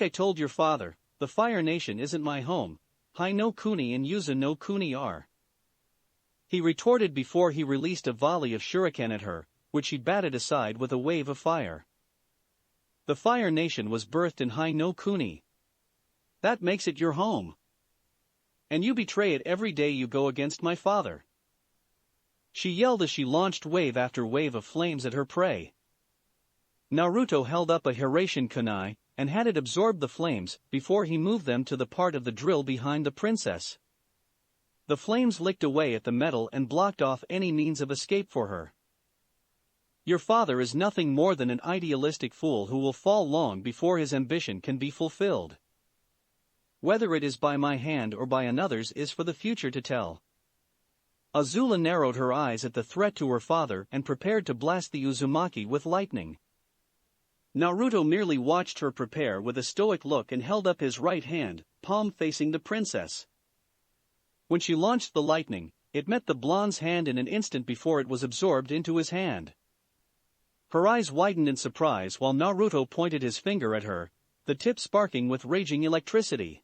I told your father, the Fire Nation isn't my home. Hai no Kuni and Yuzu no Kuni are," he retorted before he released a volley of shuriken at her, which she batted aside with a wave of fire. "The Fire Nation was birthed in Hai no Kuni. That makes it your home. And you betray it every day you go against my father," she yelled as she launched wave after wave of flames at her prey. Naruto held up a Hirosaki kunai and had it absorb the flames before he moved them to the part of the drill behind the princess. The flames licked away at the metal and blocked off any means of escape for her. "Your father is nothing more than an idealistic fool who will fall long before his ambition can be fulfilled. Whether it is by my hand or by another's is for the future to tell." Azula narrowed her eyes at the threat to her father and prepared to blast the Uzumaki with lightning. Naruto merely watched her prepare with a stoic look and held up his right hand, palm facing the princess. When she launched the lightning, it met the blonde's hand in an instant before it was absorbed into his hand. Her eyes widened in surprise while Naruto pointed his finger at her, the tip sparking with raging electricity.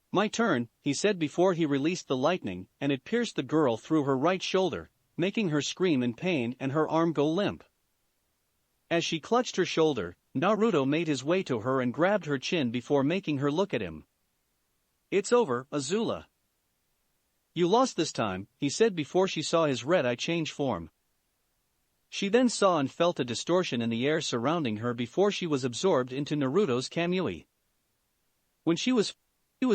"My turn," he said before he released the lightning, and it pierced the girl through her right shoulder, making her scream in pain and her arm go limp. As she clutched her shoulder, Naruto made his way to her and grabbed her chin before making her look at him. "It's over, Azula. You lost this time," he said before she saw his red eye change form. She then saw and felt a distortion in the air surrounding her before she was absorbed into Naruto's Kamui. When she was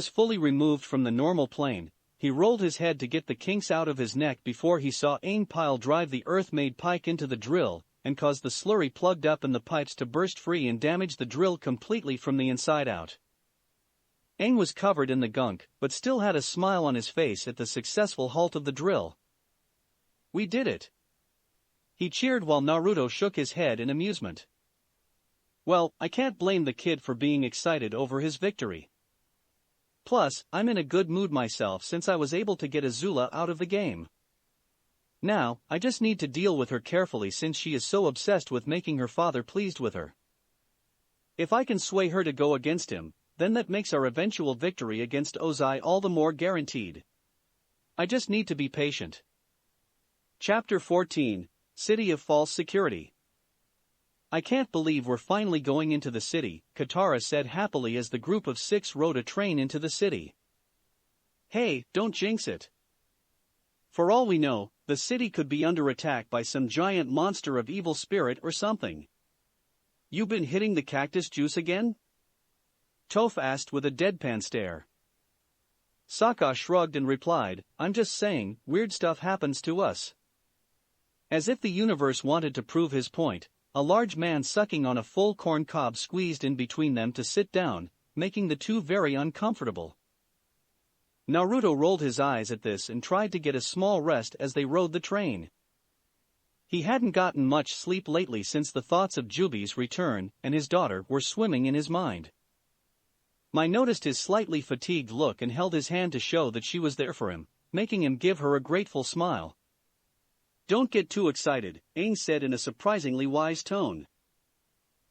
fully removed from the normal plane, he rolled his head to get the kinks out of his neck before he saw Aang Pile drive the earth-made pike into the drill and cause the slurry plugged up in the pipes to burst free and damage the drill completely from the inside out. Aang was covered in the gunk, but still had a smile on his face at the successful halt of the drill. "We did it," he cheered while Naruto shook his head in amusement. "Well, I can't blame the kid for being excited over his victory. Plus, I'm in a good mood myself since I was able to get Azula out of the game. Now, I just need to deal with her carefully since she is so obsessed with making her father pleased with her. If I can sway her to go against him, then that makes our eventual victory against Ozai all the more guaranteed. I just need to be patient." Chapter 14, City of False Security. "I can't believe we're finally going into the city," Katara said happily as the group of 6 rode a train into the city. "Hey, don't jinx it. For all we know, the city could be under attack by some giant monster of evil spirit or something." "You been hitting the cactus juice again?" Toph asked with a deadpan stare. Sokka shrugged and replied, "I'm just saying, weird stuff happens to us." As if the universe wanted to prove his point, a large man sucking on a full corn cob squeezed in between them to sit down, making the two very uncomfortable. Naruto rolled his eyes at this and tried to get a small rest as they rode the train. He hadn't gotten much sleep lately since the thoughts of Jubi's return and his daughter were swimming in his mind. Mai noticed his slightly fatigued look and held his hand to show that she was there for him, making him give her a grateful smile. "Don't get too excited," Aang said in a surprisingly wise tone.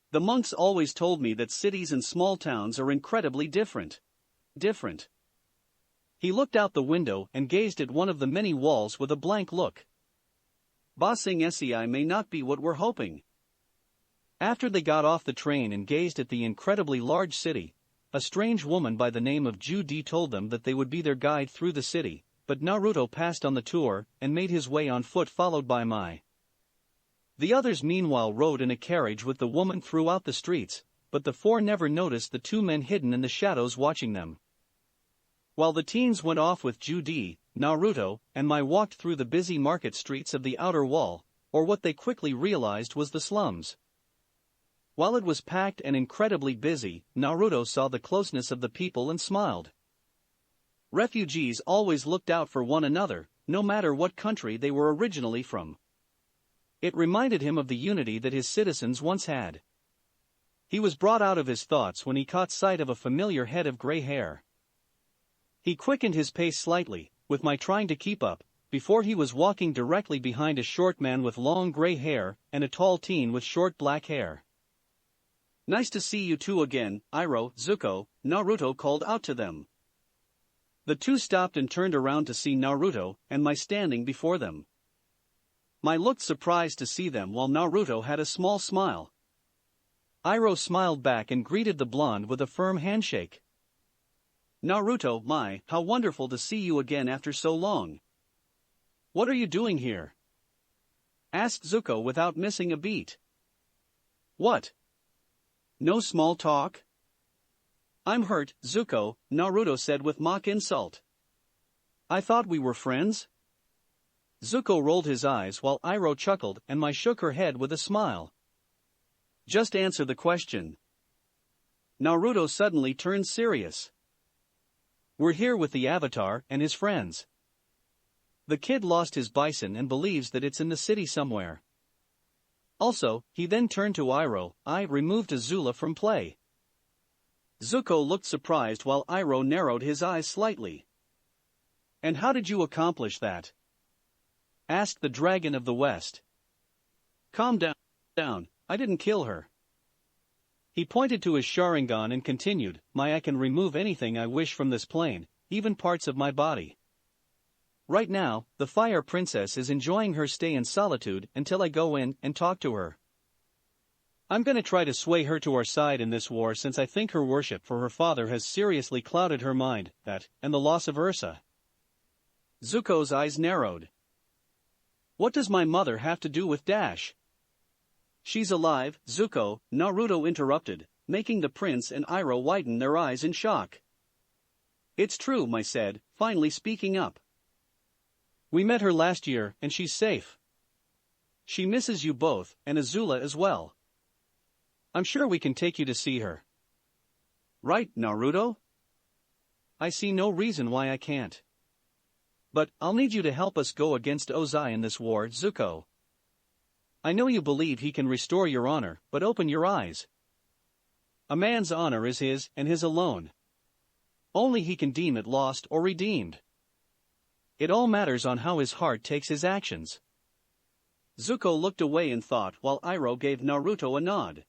"The monks always told me that cities and small towns are incredibly different. He looked out the window and gazed at one of the many walls with a blank look. Bossing SEI may not be what we're hoping. After they got off the train and gazed at the incredibly large city, a strange woman by the name of Judy told them that they would be their guide through the city, but Naruto passed on the tour and made his way on foot followed by Mai. The others meanwhile rode in a carriage with the woman throughout the streets, but the four never noticed the two men hidden in the shadows watching them. While the teens went off with Judy, Naruto, and Mai walked through the busy market streets of the outer wall, or what they quickly realized was the slums. While it was packed and incredibly busy, Naruto saw the closeness of the people and smiled. Refugees always looked out for one another, no matter what country they were originally from. It reminded him of the unity that his citizens once had. He was brought out of his thoughts when he caught sight of a familiar head of gray hair. He quickened his pace slightly, with Mai trying to keep up, before he was walking directly behind a short man with long gray hair and a tall teen with short black hair. "Nice to see you two again, Iroh, Zuko," Naruto called out to them. The two stopped and turned around to see Naruto and Mai standing before them. Mai looked surprised to see them while Naruto had a small smile. Iroh smiled back and greeted the blonde with a firm handshake. "Naruto, Mai, how wonderful to see you again after so long. What are you doing here?" asked Zuko without missing a beat. "What? No small talk?" "I'm hurt, Zuko," Naruto said with mock insult. "I thought we were friends?" Zuko rolled his eyes while Iroh chuckled and Mai shook her head with a smile. "Just answer the question." Naruto suddenly turned serious. "We're here with the Avatar and his friends. The kid lost his bison and believes that it's in the city somewhere. Also," he then turned to Iroh, "I removed Azula from play." Zuko looked surprised while Iroh narrowed his eyes slightly. "And how did you accomplish that?" asked the Dragon of the West. "Calm down, I didn't kill her." He pointed to his Sharingan and continued, "I can remove anything I wish from this plane, even parts of my body. Right now, the Fire Princess is enjoying her stay in solitude until I go in and talk to her. I'm gonna try to sway her to our side in this war since I think her worship for her father has seriously clouded her mind, that, and the loss of Ursa." Zuko's eyes narrowed. "What does my mother have to do with Dash?" "She's alive, Zuko," Naruto interrupted, making the prince and Iroh widen their eyes in shock. "It's true," Mai said, finally speaking up. "We met her last year and she's safe. She misses you both, and Azula as well. I'm sure we can take you to see her." "Right, Naruto? I see no reason why I can't. But I'll need you to help us go against Ozai in this war, Zuko. I know you believe he can restore your honor, but open your eyes. A man's honor is his and his alone. Only he can deem it lost or redeemed. It all matters on how his heart takes his actions." Zuko looked away in thought while Iroh gave Naruto a nod.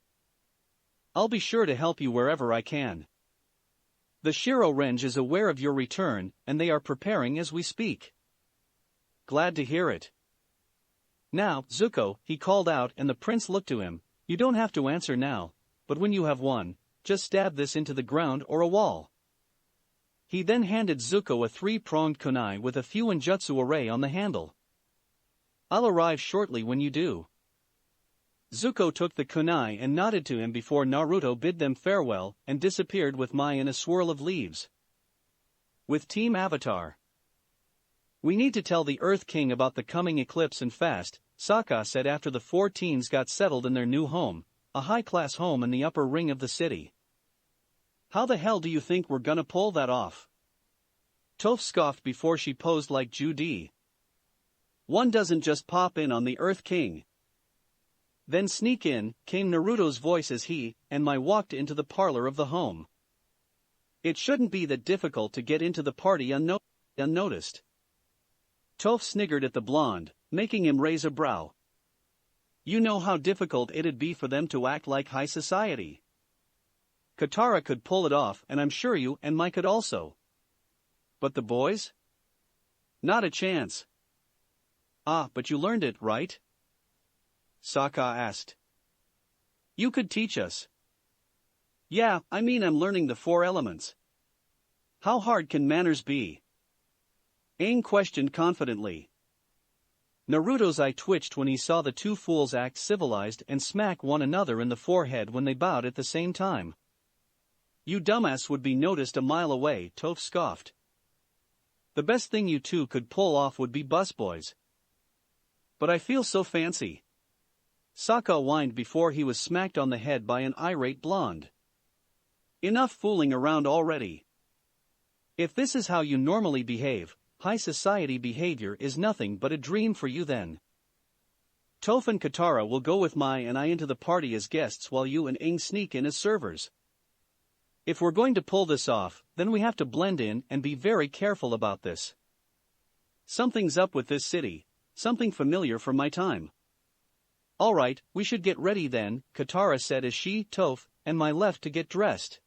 "I'll be sure to help you wherever I can. The Shiro Range is aware of your return, and they are preparing as we speak." "Glad to hear it. Now, Zuko," he called out, and the prince looked to him, "you don't have to answer now, but when you have won, just stab this into the ground or a wall." He then handed Zuko a three-pronged kunai with a Fuinjutsu array on the handle. "I'll arrive shortly when you do." Zuko took the kunai and nodded to him before Naruto bid them farewell and disappeared with Mai in a swirl of leaves. With Team Avatar. "We need to tell the Earth King about the coming eclipse and fast," Sokka said after the four teens got settled in their new home, a high-class home in the upper ring of the city. "How the hell do you think we're gonna pull that off?" Toph scoffed before she posed like Judy. "One doesn't just pop in on the Earth King." "Then sneak in," came Naruto's voice as he and Mai walked into the parlor of the home. "It shouldn't be that difficult to get into the party unnoticed." Toph sniggered at the blonde, making him raise a brow. "You know how difficult it'd be for them to act like high society. Katara could pull it off, and I'm sure you and Mai could also." But the boys? Not a chance. Ah, but you learned it, right? Sokka asked. You could teach us. Yeah, I mean I'm learning the 4 elements. How hard can manners be? Aang questioned confidently. Naruto's eye twitched when he saw the 2 fools act civilized and smack one another in the forehead when they bowed at the same time. You dumbass would be noticed a mile away, Toph scoffed. The best thing you 2 could pull off would be busboys. But I feel so fancy. Sokka whined before he was smacked on the head by an irate blonde. Enough fooling around already. If this is how you normally behave, high society behavior is nothing but a dream for you then. Toph and Katara will go with Mai and I into the party as guests while you and Aang sneak in as servers. If we're going to pull this off, then we have to blend in and be very careful about this. Something's up with this city, something familiar from my time. Alright, we should get ready then, Katara said as she, Toph, and Mai left to get dressed.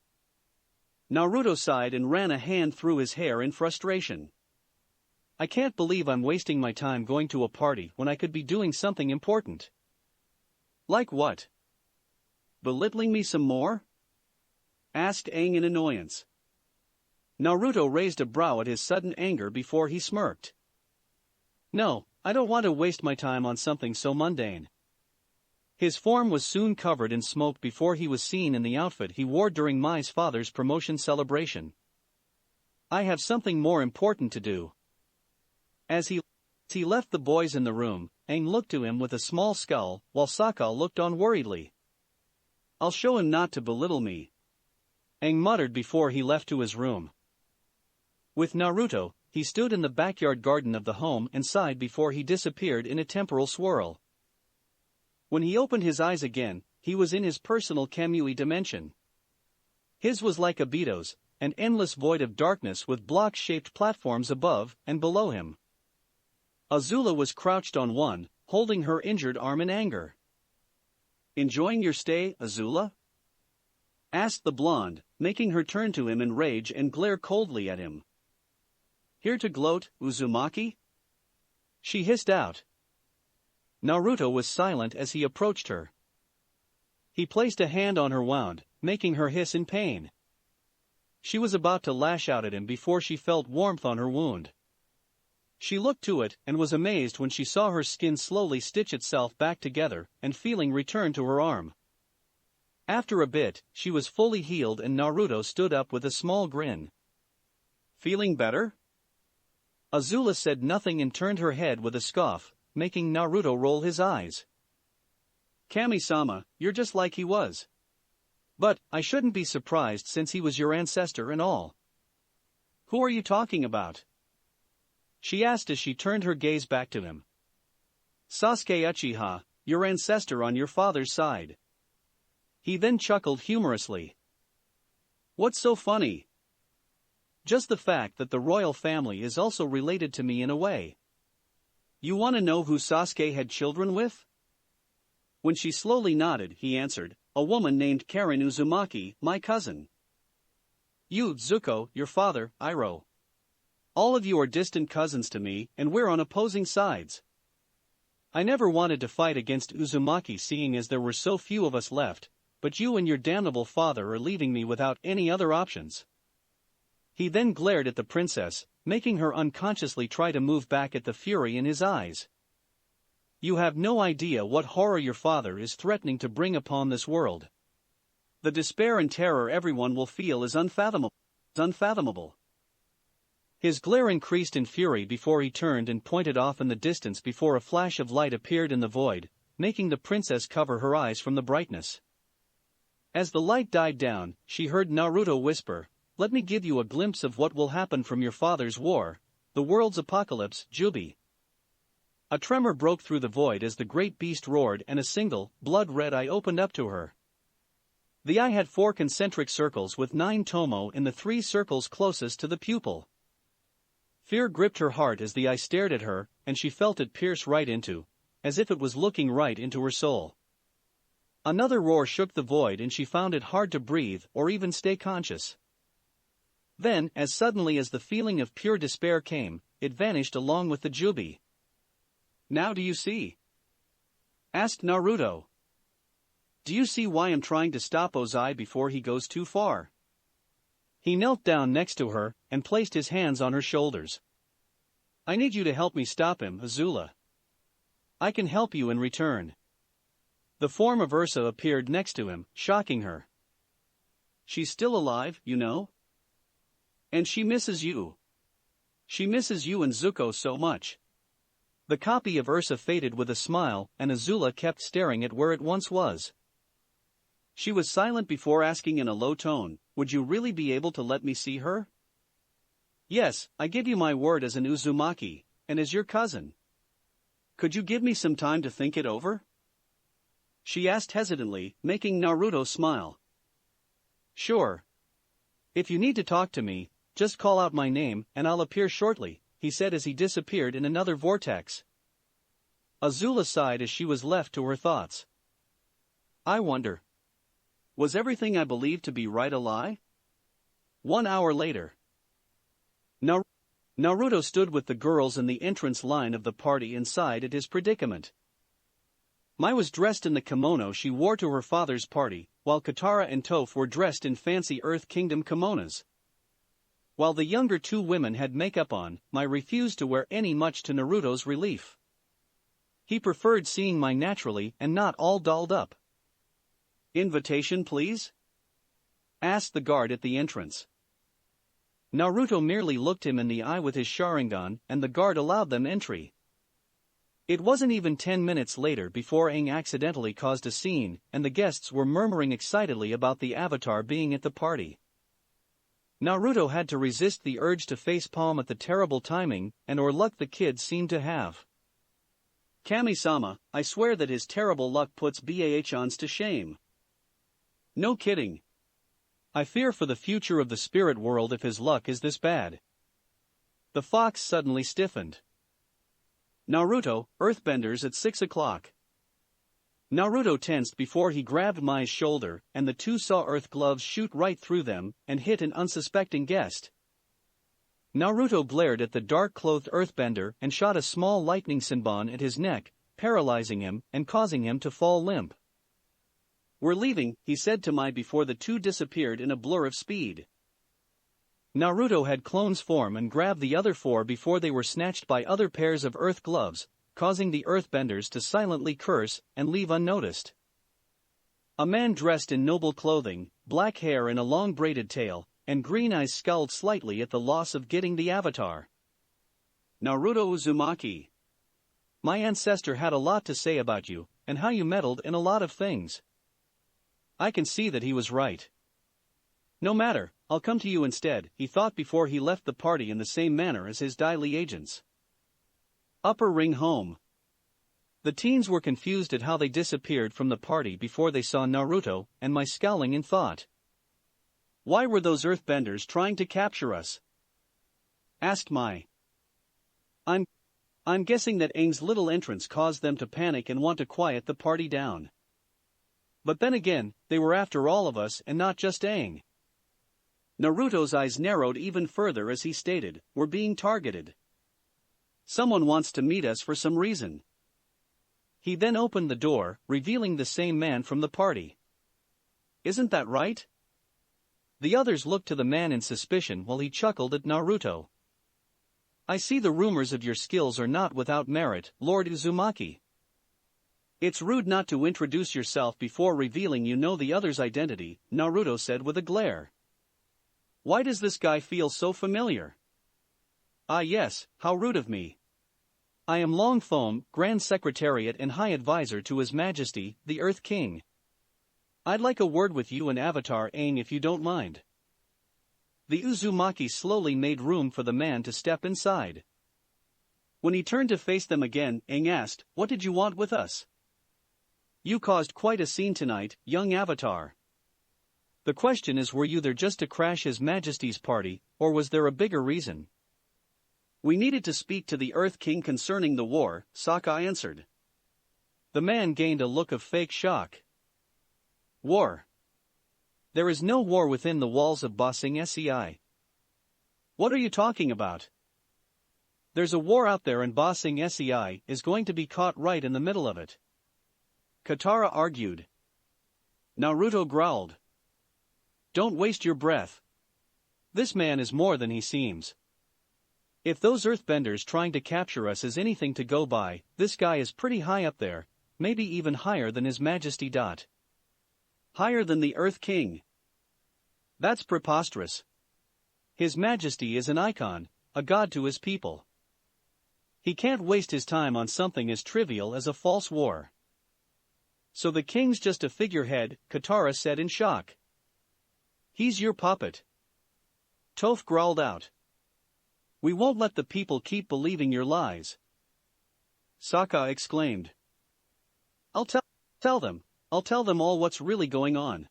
Naruto sighed and ran a hand through his hair in frustration. I can't believe I'm wasting my time going to a party when I could be doing something important. Like what? Belittling me some more? Asked Aang in annoyance. Naruto raised a brow at his sudden anger before he smirked. No, I don't want to waste my time on something so mundane. His form was soon covered in smoke before he was seen in the outfit he wore during Mai's father's promotion celebration. I have something more important to do. As he left the boys in the room, Aang looked to him with a small scowl, while Sokka looked on worriedly. I'll show him not to belittle me. Aang muttered before he left to his room. With Naruto, he stood in the backyard garden of the home and sighed before he disappeared in a temporal swirl. When he opened his eyes again, he was in his personal Kamui dimension. His was like Obito's, an endless void of darkness with block-shaped platforms above and below him. Azula was crouched on one, holding her injured arm in anger. Enjoying your stay, Azula? Asked the blonde, making her turn to him in rage and glare coldly at him. Here to gloat, Uzumaki? She hissed out. Naruto was silent as he approached her. He placed a hand on her wound, making her hiss in pain. She was about to lash out at him before she felt warmth on her wound. She looked to it and was amazed when she saw her skin slowly stitch itself back together and feeling return to her arm. After a bit, she was fully healed and Naruto stood up with a small grin. Feeling better? Azula said nothing and turned her head with a scoff, making Naruto roll his eyes. Kami-sama, you're just like he was. But, I shouldn't be surprised since he was your ancestor and all. Who are you talking about? She asked as she turned her gaze back to him. Sasuke Uchiha, your ancestor on your father's side. He then chuckled humorously. What's so funny? Just the fact that the royal family is also related to me in a way. You want to know who Sasuke had children with? When she slowly nodded, he answered, a woman named Karen Uzumaki, my cousin. You, Zuko, your father, Iroh. All of you are distant cousins to me, and we're on opposing sides. I never wanted to fight against Uzumaki seeing as there were so few of us left, but you and your damnable father are leaving me without any other options. He then glared at the princess, making her unconsciously try to move back at the fury in his eyes. You have no idea what horror your father is threatening to bring upon this world. The despair and terror everyone will feel is unfathomable. His glare increased in fury before he turned and pointed off in the distance before a flash of light appeared in the void, making the princess cover her eyes from the brightness. As the light died down, she heard Naruto whisper, "Let me give you a glimpse of what will happen from your father's war, the world's apocalypse, Jubi." A tremor broke through the void as the great beast roared and a single, blood-red eye opened up to her. The eye had 4 concentric circles with 9 tomo in the 3 circles closest to the pupil. Fear gripped her heart as the eye stared at her, and she felt it pierce right into, as if it was looking right into her soul. Another roar shook the void and she found it hard to breathe or even stay conscious. Then, as suddenly as the feeling of pure despair came, it vanished along with the jubi. "Now do you see?" asked Naruto. "Do you see why I'm trying to stop Ozai before he goes too far?" He knelt down next to her and placed his hands on her shoulders. "I need you to help me stop him, Azula. I can help you in return." The form of Ursa appeared next to him, shocking her. "She's still alive, you know? And she misses you. She misses you and Zuko so much." The copy of Ursa faded with a smile, and Azula kept staring at where it once was. She was silent before asking in a low tone, "Would you really be able to let me see her?" "Yes, I give you my word as an Uzumaki, and as your cousin. Could you give me some time to think it over?" she asked hesitantly, making Naruto smile. "Sure. If you need to talk to me, just call out my name and I'll appear shortly," he said as he disappeared in another vortex. Azula sighed as she was left to her thoughts. "I wonder, was everything I believed to be right a lie?" 1 hour later. Naruto stood with the girls in the entrance line of the party inside at his predicament. Mai was dressed in the kimono she wore to her father's party, while Katara and Toph were dressed in fancy Earth Kingdom kimonos. While the younger two women had makeup on, Mai refused to wear any, much to Naruto's relief. He preferred seeing Mai naturally and not all dolled up. "Invitation, please?" asked the guard at the entrance. Naruto merely looked him in the eye with his Sharingan, and the guard allowed them entry. It wasn't even 10 minutes later before Aang accidentally caused a scene, and the guests were murmuring excitedly about the Avatar being at the party. Naruto had to resist the urge to facepalm at the terrible timing and or luck the kid seemed to have. "Kami-sama, I swear that his terrible luck puts Bahans to shame." "No kidding. I fear for the future of the spirit world if his luck is this bad." The fox suddenly stiffened. "Naruto, Earthbenders at 6 o'clock. Naruto tensed before he grabbed Mai's shoulder, and the two saw earth gloves shoot right through them and hit an unsuspecting guest. Naruto glared at the dark-clothed earthbender and shot a small lightning Senbon at his neck, paralyzing him and causing him to fall limp. "We're leaving," he said to Mai before the two disappeared in a blur of speed. Naruto had clones form and grabbed the other four before they were snatched by other pairs of earth gloves, causing the earthbenders to silently curse and leave unnoticed. A man dressed in noble clothing, black hair and a long braided tail, and green eyes scowled slightly at the loss of getting the Avatar. "Naruto Uzumaki. My ancestor had a lot to say about you, and how you meddled in a lot of things. I can see that he was right. No matter, I'll come to you instead," he thought before he left the party in the same manner as his Dai Li agents. Upper Ring Home. The teens were confused at how they disappeared from the party before they saw Naruto, and Mai scowling in thought. "Why were those earthbenders trying to capture us?" asked Mai. I'm guessing that Aang's little entrance caused them to panic and want to quiet the party down. But then again, they were after all of us and not just Aang." Naruto's eyes narrowed even further as he stated, "We're being targeted. Someone wants to meet us for some reason." He then opened the door, revealing the same man from the party. "Isn't that right?" The others looked to the man in suspicion while he chuckled at Naruto. "I see the rumors of your skills are not without merit, Lord Uzumaki. It's rude not to introduce yourself before revealing you know the other's identity," Naruto said with a glare. "Why does this guy feel so familiar?" "Ah yes, how rude of me. I am Long Foam, Grand Secretariat and High Advisor to His Majesty, the Earth King. I'd like a word with you and Avatar Aang if you don't mind." The Uzumaki slowly made room for the man to step inside. When he turned to face them again, Aang asked, "What did you want with us?" "You caused quite a scene tonight, young Avatar. The question is, were you there just to crash His Majesty's party, or was there a bigger reason?" "We needed to speak to the Earth King concerning the war," Sokka answered. The man gained a look of fake shock. "War? There is no war within the walls of Ba Sing Se. What are you talking about? There's a war out there and bossing SEI is going to be caught right in the middle of it. Katara argued. Naruto growled. Don't waste your breath. This man is more than he seems. If those earthbenders trying to capture us is anything to go by, this guy is pretty high up there, maybe even higher than His Majesty. Higher than the Earth King. That's preposterous. His Majesty is an icon, a god to his people. He can't waste his time on something as trivial as a false war. So the king's just a figurehead, Katara said in shock. He's your puppet. Toph growled out. We won't let the people keep believing your lies. Sokka exclaimed. I'll tell them. I'll tell them all what's really going on.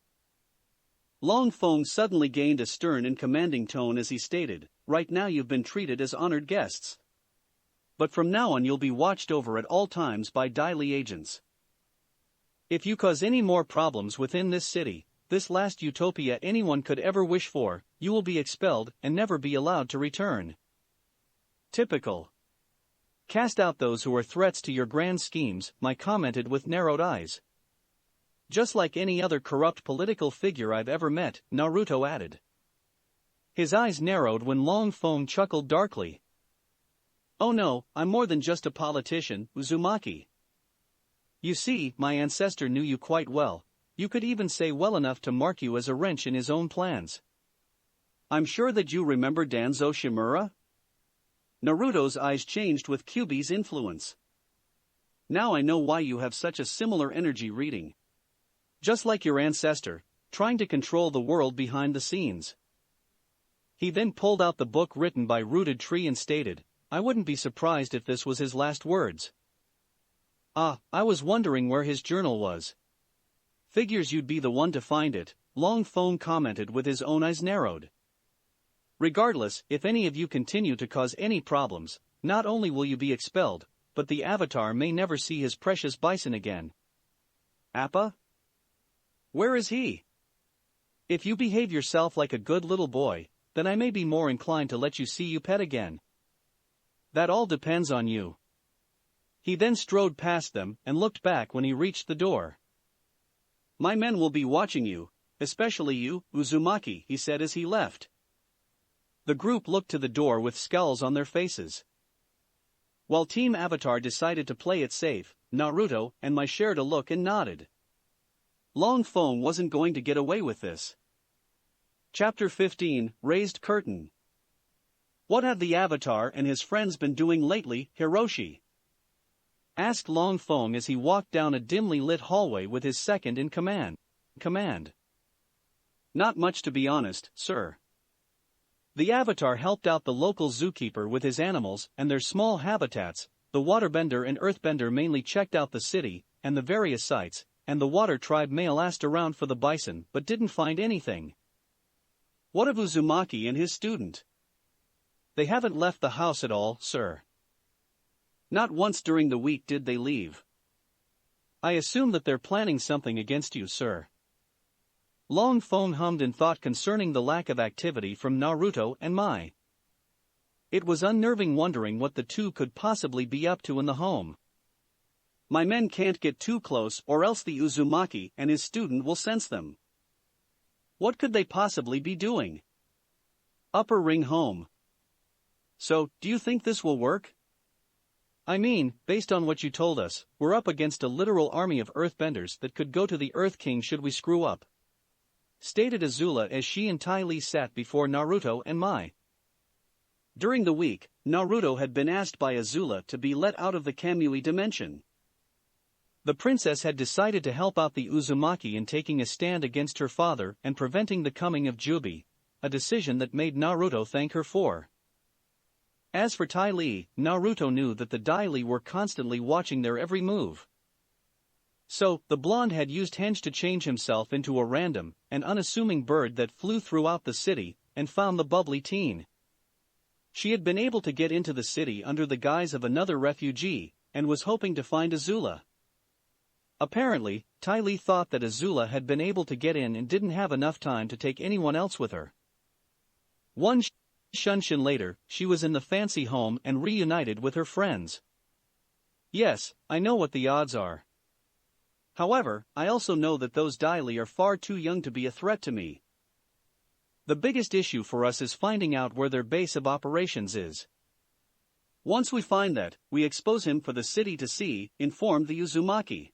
Long Feng suddenly gained a stern and commanding tone as he stated, right now you've been treated as honored guests. But from now on you'll be watched over at all times by Dai Li agents. If you cause any more problems within this city, this last utopia anyone could ever wish for, you will be expelled and never be allowed to return. Typical. Cast out those who are threats to your grand schemes, Mai commented with narrowed eyes. Just like any other corrupt political figure I've ever met, Naruto added. His eyes narrowed when Long Feng chuckled darkly. Oh no, I'm more than just a politician, Uzumaki. You see, my ancestor knew you quite well, you could even say well enough to mark you as a wrench in his own plans. I'm sure that you remember Danzo Shimura? Naruto's eyes changed with Kyuubi's influence. Now I know why you have such a similar energy reading. Just like your ancestor, trying to control the world behind the scenes. He then pulled out the book written by Rooted Tree and stated, I wouldn't be surprised if this was his last words. Ah, I was wondering where his journal was. Figures you'd be the one to find it, Long Feng commented with his own eyes narrowed. Regardless, if any of you continue to cause any problems, not only will you be expelled, but the Avatar may never see his precious bison again. Appa? Where is he? If you behave yourself like a good little boy, then I may be more inclined to let you see you pet again. That all depends on you. He then strode past them and looked back when he reached the door. My men will be watching you, especially you, Uzumaki, he said as he left. The group looked to the door with scowls on their faces. While Team Avatar decided to play it safe, Naruto and Mai shared a look and nodded. Long Feng wasn't going to get away with this. Chapter 15, Raised Curtain. What have the Avatar and his friends been doing lately, Hiroshi? Asked Long Feng as he walked down a dimly lit hallway with his second in command. Not much to be honest, sir. The Avatar helped out the local zookeeper with his animals and their small habitats, the Waterbender and Earthbender mainly checked out the city and the various sites, and the Water Tribe male asked around for the bison but didn't find anything. What of Uzumaki and his student? They haven't left the house at all, sir. Not once during the week did they leave. I assume that they're planning something against you, sir. Long Feng hummed in thought concerning the lack of activity from Naruto and Mai. It was unnerving wondering what the two could possibly be up to in the home. My men can't get too close or else the Uzumaki and his student will sense them. What could they possibly be doing? Upper Ring home. So, do you think this will work? I mean, based on what you told us, we're up against a literal army of earthbenders that could go to the Earth King should we screw up. Stated Azula as she and Ty Lee sat before Naruto and Mai. During the week, Naruto had been asked by Azula to be let out of the Kamui dimension. The princess had decided to help out the Uzumaki in taking a stand against her father and preventing the coming of Jubi, a decision that made Naruto thank her for. As for Ty Lee, Naruto knew that the Dai Li were constantly watching their every move. So, the blonde had used Henge to change himself into a random and unassuming bird that flew throughout the city and found the bubbly teen. She had been able to get into the city under the guise of another refugee and was hoping to find Azula. Apparently, Ty Lee thought that Azula had been able to get in and didn't have enough time to take anyone else with her. One Shunshin later, she was in the fancy home and reunited with her friends. Yes, I know what the odds are. However, I also know that those Daily are far too young to be a threat to me. The biggest issue for us is finding out where their base of operations is. Once we find that, we expose him for the city to see, informed the Uzumaki.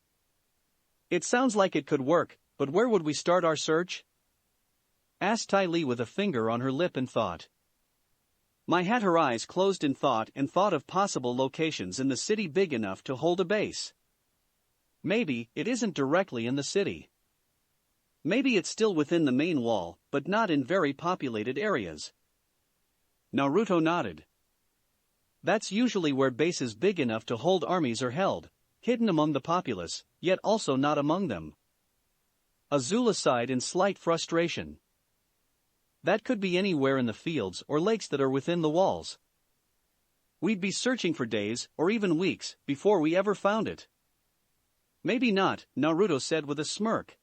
It sounds like it could work, but where would we start our search? Asked Ty Lee with a finger on her lip in thought. Mai had her eyes closed in thought and thought of possible locations in the city big enough to hold a base. Maybe it isn't directly in the city. Maybe it's still within the main wall, but not in very populated areas. Naruto nodded. That's usually where bases big enough to hold armies are held, hidden among the populace, yet also not among them. Azula sighed in slight frustration. That could be anywhere in the fields or lakes that are within the walls. We'd be searching for days, or even weeks, before we ever found it. Maybe not, Naruto said with a smirk.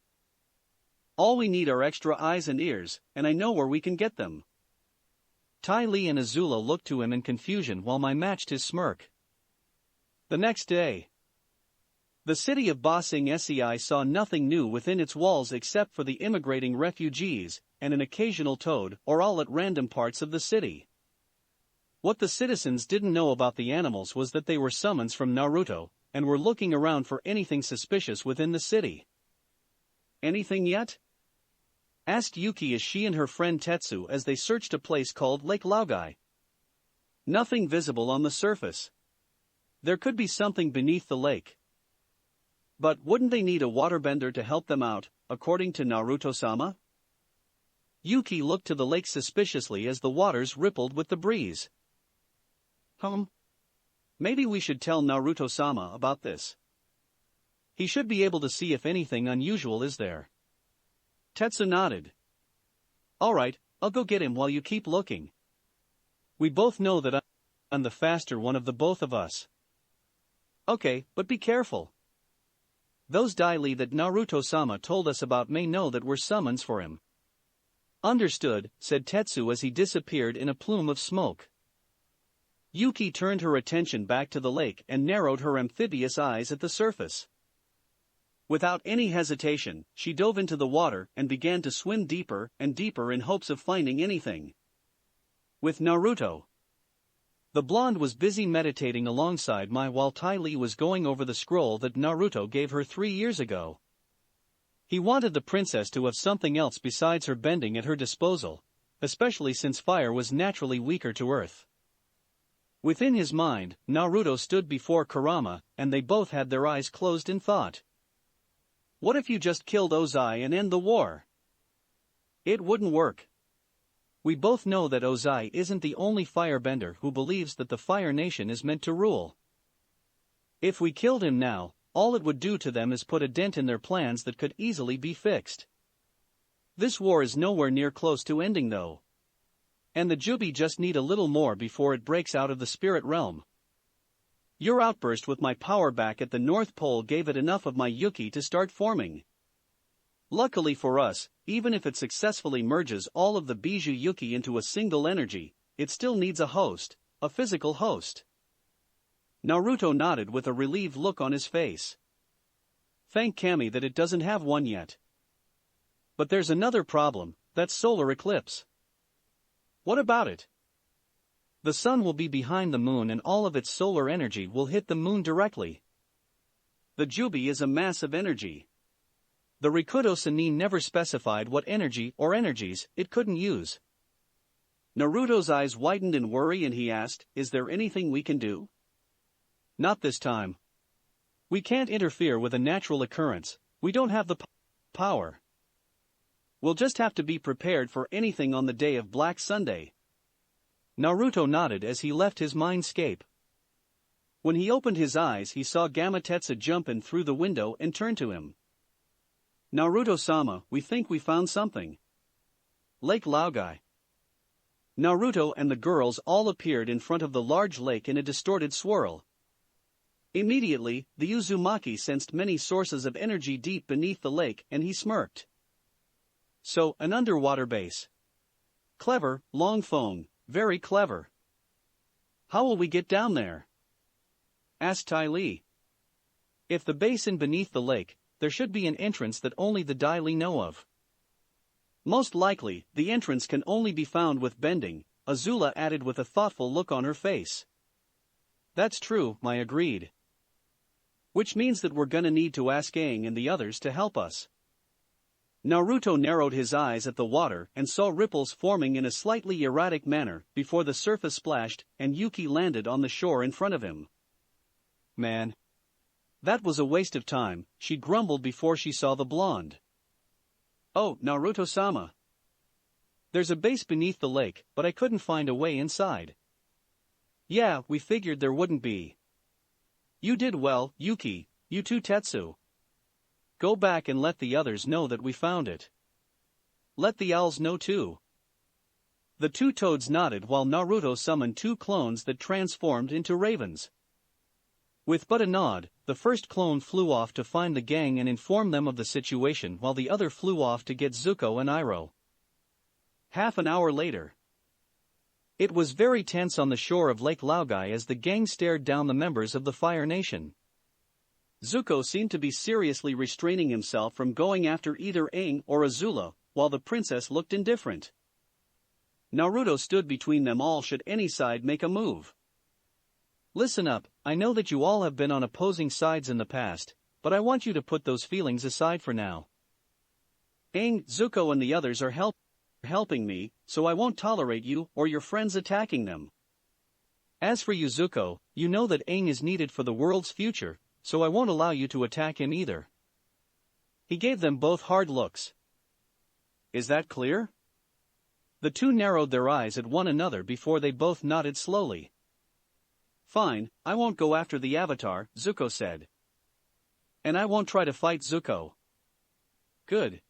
All we need are extra eyes and ears, and I know where we can get them. Ty Lee and Azula looked to him in confusion while Mai matched his smirk. The next day, the city of Ba Sing Sei saw nothing new within its walls except for the immigrating refugees, and an occasional toad or owl at random parts of the city. What the citizens didn't know about the animals was that they were summons from Naruto, and were looking around for anything suspicious within the city. Anything yet? Asked Yuki as she and her friend Tetsu as they searched a place called Lake Laogai. Nothing visible on the surface. There could be something beneath the lake. But wouldn't they need a waterbender to help them out, according to Naruto-sama? Yuki looked to the lake suspiciously as the waters rippled with the breeze. Maybe we should tell Naruto-sama about this. He should be able to see if anything unusual is there. Tetsu nodded. Alright, I'll go get him while you keep looking. We both know that I'm the faster one of the both of us. Okay, but be careful. Those Daily that Naruto-sama told us about may know that we're summons for him. Understood, said Tetsu as he disappeared in a plume of smoke. Yuki turned her attention back to the lake and narrowed her amphibious eyes at the surface. Without any hesitation, she dove into the water and began to swim deeper and deeper in hopes of finding anything. With Naruto. The blonde was busy meditating alongside Mai while Ty Lee was going over the scroll that Naruto gave her 3 years ago. He wanted the princess to have something else besides her bending at her disposal, especially since fire was naturally weaker to earth. Within his mind, Naruto stood before Kurama, and they both had their eyes closed in thought. What if you just killed Ozai and end the war? It wouldn't work. We both know that Ozai isn't the only firebender who believes that the Fire Nation is meant to rule. If we killed him now, all it would do to them is put a dent in their plans that could easily be fixed. This war is nowhere near close to ending though. And the Jubi just need a little more before it breaks out of the spirit realm. Your outburst with my power back at the North Pole gave it enough of my Yuki to start forming. Luckily for us, even if it successfully merges all of the Bijou Yuki into a single energy, it still needs a host, a physical host. Naruto nodded with a relieved look on his face. Thank Kami that it doesn't have one yet. But there's another problem, that solar eclipse. What about it? The sun will be behind the moon and all of its solar energy will hit the moon directly. The Jubi is a mass of energy. The Rikudo Sannin never specified what energy or energies it couldn't use. Naruto's eyes widened in worry and he asked, is there anything we can do? Not this time. We can't interfere with a natural occurrence, we don't have the power. We'll just have to be prepared for anything on the day of Black Sunday. Naruto nodded as he left his mindscape. When he opened his eyes he saw Gamatetsu jump in through the window and turn to him. Naruto-sama, we think we found something. Lake Laogai. Naruto and the girls all appeared in front of the large lake in a distorted swirl. Immediately, the Uzumaki sensed many sources of energy deep beneath the lake and he smirked. So, an underwater base. Clever, Long Fong, very clever. How will we get down there? Asked Ty Lee. If the basin beneath the lake, there should be an entrance that only the Dai Li know of. Most likely, the entrance can only be found with bending, Azula added with a thoughtful look on her face. That's true, I agreed. Which means that we're gonna need to ask Aang and the others to help us. Naruto narrowed his eyes at the water and saw ripples forming in a slightly erratic manner before the surface splashed and Yuki landed on the shore in front of him. Man. That was a waste of time, she grumbled before she saw the blonde. Oh, Naruto-sama. There's a base beneath the lake, but I couldn't find a way inside. Yeah, we figured there wouldn't be. You did well, Yuki, you too Tetsu. Go back and let the others know that we found it. Let the owls know too. The two toads nodded while Naruto summoned two clones that transformed into ravens. With but a nod, the first clone flew off to find the gang and inform them of the situation while the other flew off to get Zuko and Iroh. Half an hour later. It was very tense on the shore of Lake Laogai as the gang stared down the members of the Fire Nation. Zuko seemed to be seriously restraining himself from going after either Aang or Azula, while the princess looked indifferent. Naruto stood between them all should any side make a move. Listen up, I know that you all have been on opposing sides in the past, but I want you to put those feelings aside for now. Aang, Zuko and the others are helping me, so I won't tolerate you or your friends attacking them. As for you Zuko, you know that Aang is needed for the world's future, so I won't allow you to attack him either. He gave them both hard looks. Is that clear? The two narrowed their eyes at one another before they both nodded slowly. Fine, I won't go after the Avatar, Zuko said. And I won't try to fight Zuko. Good.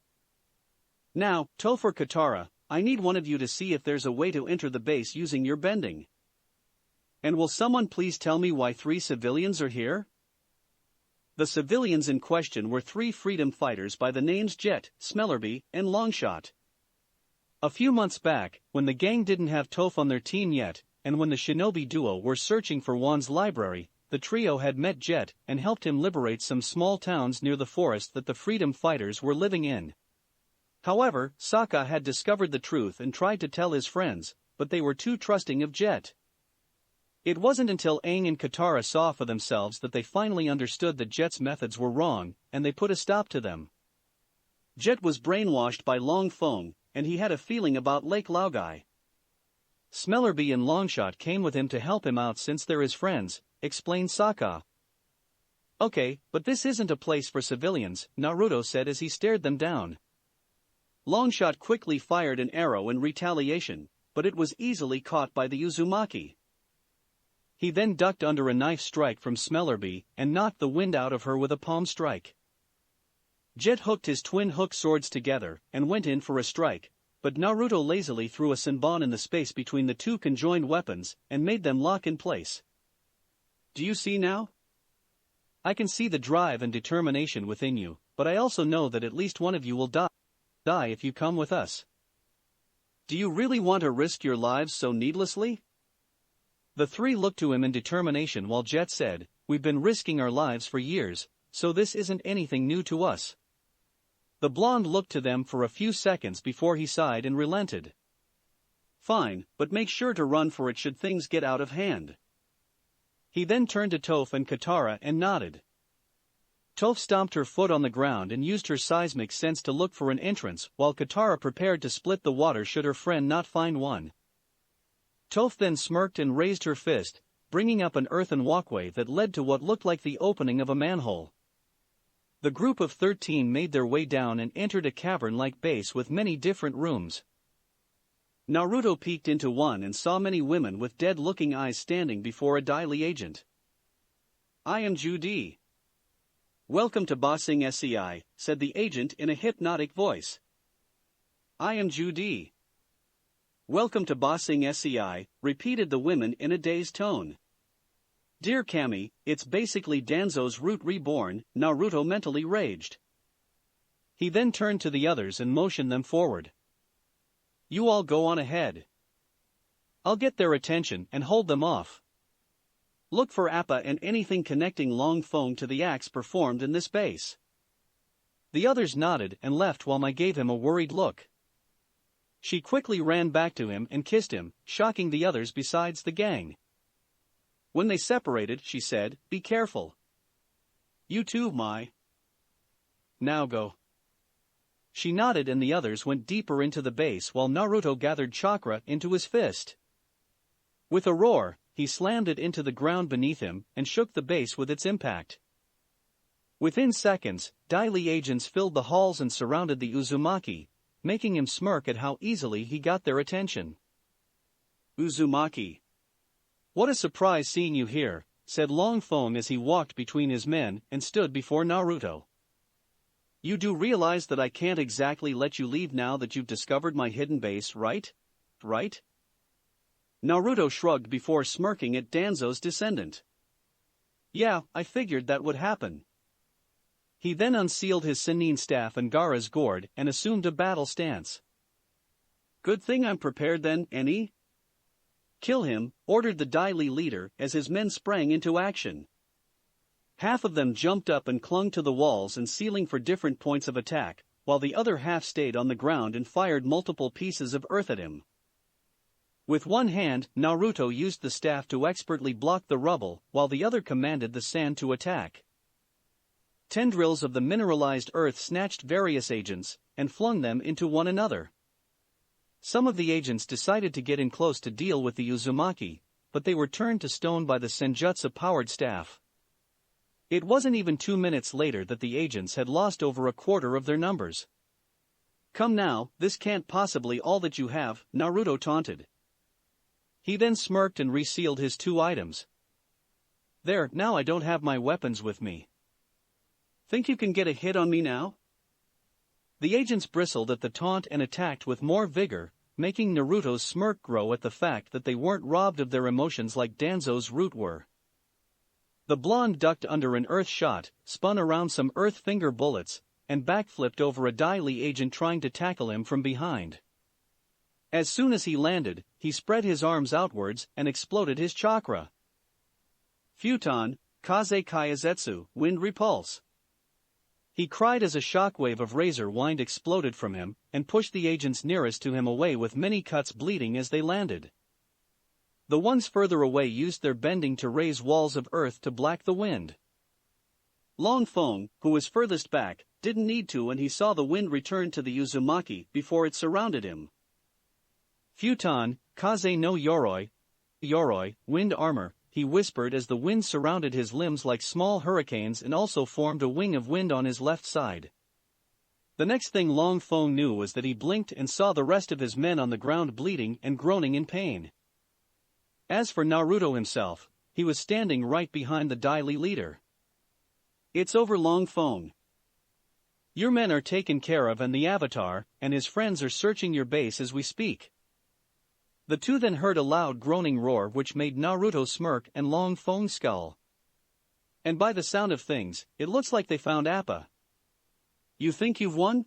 Now, Toph or Katara, I need one of you to see if there's a way to enter the base using your bending. And will someone please tell me why 3 civilians are here? The civilians in question were 3 freedom fighters by the names Jet, Smellerby, and Longshot. A few months back, when the gang didn't have Toph on their team yet, and when the shinobi duo were searching for Wan's library, the trio had met Jet and helped him liberate some small towns near the forest that the freedom fighters were living in. However, Sokka had discovered the truth and tried to tell his friends, but they were too trusting of Jet. It wasn't until Aang and Katara saw for themselves that they finally understood that Jet's methods were wrong, and they put a stop to them. Jet was brainwashed by Long Feng, and he had a feeling about Lake Laogai. Smellerby and Longshot came with him to help him out since they're his friends, explained Sokka. Okay, but this isn't a place for civilians, Naruto said as he stared them down. Longshot quickly fired an arrow in retaliation, but it was easily caught by the Uzumaki. He then ducked under a knife strike from Smellerby and knocked the wind out of her with a palm strike. Jet hooked his twin hook swords together and went in for a strike, but Naruto lazily threw a Senbon in the space between the two conjoined weapons and made them lock in place. Do you see now? I can see the drive and determination within you, but I also know that at least one of you will die if you come with us. Do you really want to risk your lives so needlessly? The 3 looked to him in determination while Jet said, We've been risking our lives for years, so this isn't anything new to us. The blonde looked to them for a few seconds before he sighed and relented. Fine, but make sure to run for it should things get out of hand. He then turned to Toph and Katara and nodded. Toph stomped her foot on the ground and used her seismic sense to look for an entrance while Katara prepared to split the water should her friend not find one. Toph then smirked and raised her fist, bringing up an earthen walkway that led to what looked like the opening of a manhole. The group of 13 made their way down and entered a cavern-like base with many different rooms. Naruto peeked into one and saw many women with dead-looking eyes standing before a Dai Li agent. I am Judy. Welcome to Ba Sing SEI, said the agent in a hypnotic voice. I am Judy. Welcome to Ba Sing SEI, repeated the women in a dazed tone. Dear Kami, it's basically Danzo's root reborn, Naruto mentally raged. He then turned to the others and motioned them forward. You all go on ahead. I'll get their attention and hold them off. Look for Appa and anything connecting Long Feng to the acts performed in this base." The others nodded and left while Mai gave him a worried look. She quickly ran back to him and kissed him, shocking the others besides the gang. When they separated, she said, "Be careful. You too, Mai. Now go." She nodded and the others went deeper into the base while Naruto gathered chakra into his fist. With a roar, he slammed it into the ground beneath him and shook the base with its impact. Within seconds, Dai agents filled the halls and surrounded the Uzumaki, making him smirk at how easily he got their attention. "Uzumaki. What a surprise seeing you here," said Long Feng as he walked between his men and stood before Naruto. "You do realize that I can't exactly let you leave now that you've discovered my hidden base, right? Right?" Naruto shrugged before smirking at Danzo's descendant. "Yeah, I figured that would happen." He then unsealed his Sennin staff and Gaara's gourd and assumed a battle stance. "Good thing I'm prepared then, Eni." "Kill him," ordered the Dai leader as his men sprang into action. Half of them jumped up and clung to the walls and ceiling for different points of attack, while the other half stayed on the ground and fired multiple pieces of earth at him. With one hand, Naruto used the staff to expertly block the rubble, while the other commanded the sand to attack. Tendrils of the mineralized earth snatched various agents and flung them into one another. Some of the agents decided to get in close to deal with the Uzumaki, but they were turned to stone by the Senjutsu-powered staff. It wasn't even 2 minutes later that the agents had lost over a quarter of their numbers. "Come now, this can't possibly all that you have," Naruto taunted. He then smirked and resealed his 2 items. "There, now I don't have my weapons with me. Think you can get a hit on me now?" The agents bristled at the taunt and attacked with more vigor, making Naruto's smirk grow at the fact that they weren't robbed of their emotions like Danzo's root were. The blonde ducked under an earth shot, spun around some earth finger bullets, and backflipped over a Dai agent trying to tackle him from behind. As soon as he landed, he spread his arms outwards and exploded his chakra. "Futon, Kaze Kaizetsu, Wind Repulse." He cried as a shockwave of razor wind exploded from him and pushed the agents nearest to him away with many cuts bleeding as they landed. The ones further away used their bending to raise walls of earth to block the wind. Long Feng, who was furthest back, didn't need to and he saw the wind return to the Uzumaki before it surrounded him. "Futon, Kaze no Yoroi, wind armor," he whispered as the wind surrounded his limbs like small hurricanes and also formed a wing of wind on his left side. The next thing Long Feng knew was that he blinked and saw the rest of his men on the ground bleeding and groaning in pain. As for Naruto himself, he was standing right behind the Dai leader. "It's over, Long Feng. Your men are taken care of and the Avatar and his friends are searching your base as we speak." The two then heard a loud groaning roar which made Naruto smirk and Long Feng scowl. "And by the sound of things, it looks like they found Appa. You think you've won?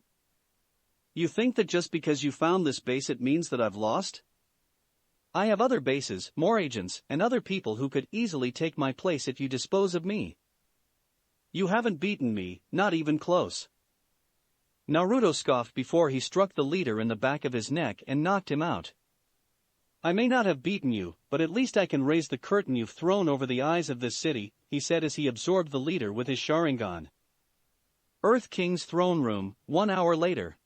You think that just because you found this base it means that I've lost? I have other bases, more agents, and other people who could easily take my place if you dispose of me. You haven't beaten me, not even close." Naruto scoffed before he struck the leader in the back of his neck and knocked him out. "I may not have beaten you, but at least I can raise the curtain you've thrown over the eyes of this city," he said as he absorbed the leader with his Sharingan. Earth King's throne room, 1 hour later.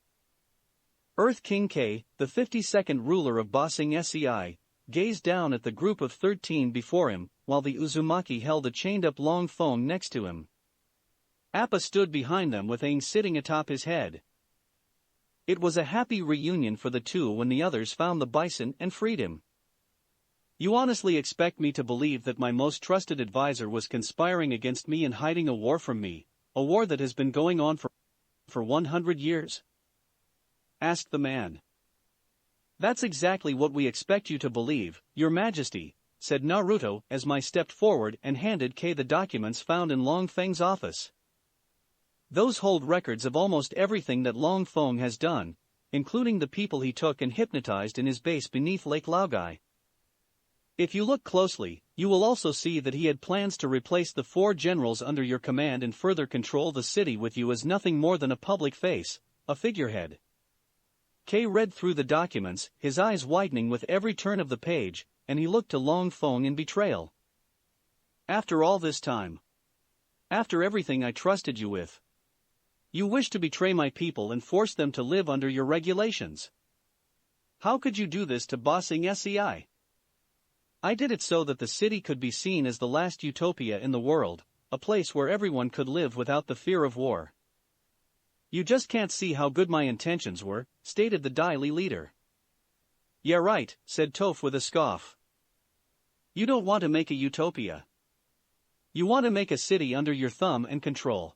Earth King K, the 52nd ruler of Ba Sing Se, gazed down at the group of 13 before him, while the Uzumaki held a chained-up Long Feng next to him. Appa stood behind them with Aang sitting atop his head. It was a happy reunion for the two when the others found the bison and freed him. "You honestly expect me to believe that my most trusted advisor was conspiring against me and hiding a war from me, a war that has been going on for 100 years? Asked the man. "That's exactly what we expect you to believe, Your Majesty," said Naruto as Mai stepped forward and handed K the documents found in Long Feng's office. "Those hold records of almost everything that Long Feng has done, including the people he took and hypnotized in his base beneath Lake Laogai. If you look closely, you will also see that he had plans to replace the 4 generals under your command and further control the city with you as nothing more than a public face, a figurehead. Kay read through the documents, his eyes widening with every turn of the page, and he looked to Long Feng in betrayal. After all this time. After everything I trusted you with. You wish to betray my people and force them to live under your regulations. How could you do this to Bossing SEI? I did it so that the city could be seen as the last utopia in the world, a place where everyone could live without the fear of war. You just can't see how good my intentions were, stated the Daily leader. Yeah right, said Toph with a scoff. You don't want to make a utopia. You want to make a city under your thumb and control.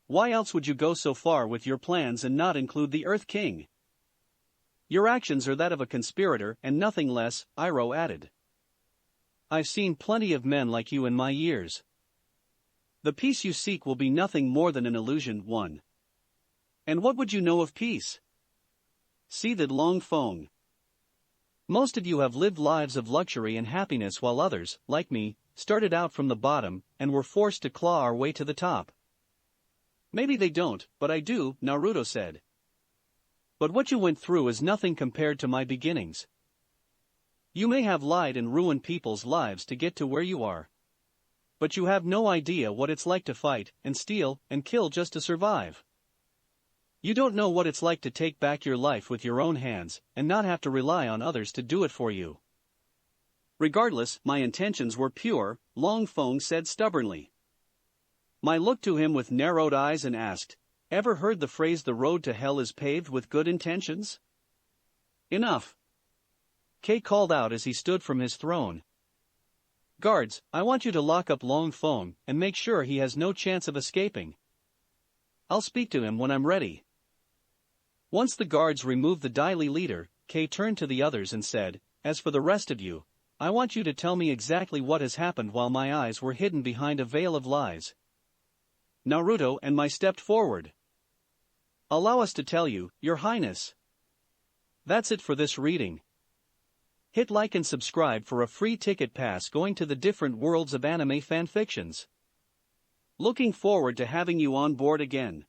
Why else would you go so far with your plans and not include the Earth King? Your actions are that of a conspirator and nothing less, Iroh added. I've seen plenty of men like you in my years. The peace you seek will be nothing more than an illusion, one. And what would you know of peace? Seethed Long Feng. Most of you have lived lives of luxury and happiness while others, like me, started out from the bottom and were forced to claw our way to the top. Maybe they don't, but I do, Naruto said. But what you went through is nothing compared to my beginnings. You may have lied and ruined people's lives to get to where you are. But you have no idea what it's like to fight, and steal, and kill just to survive. You don't know what it's like to take back your life with your own hands, and not have to rely on others to do it for you. Regardless, my intentions were pure, Long Feng said stubbornly. Mai looked to him with narrowed eyes and asked, Ever heard the phrase the road to hell is paved with good intentions? Enough. Kay called out as he stood from his throne. Guards, I want you to lock up Long Feng and make sure he has no chance of escaping. I'll speak to him when I'm ready. Once the guards removed the Daily leader, Kay turned to the others and said, As for the rest of you, I want you to tell me exactly what has happened while my eyes were hidden behind a veil of lies. Naruto and Mai stepped forward. Allow us to tell you, Your Highness. That's it for this reading. Hit like and subscribe for a free ticket pass going to the different worlds of anime fanfictions. Looking forward to having you on board again.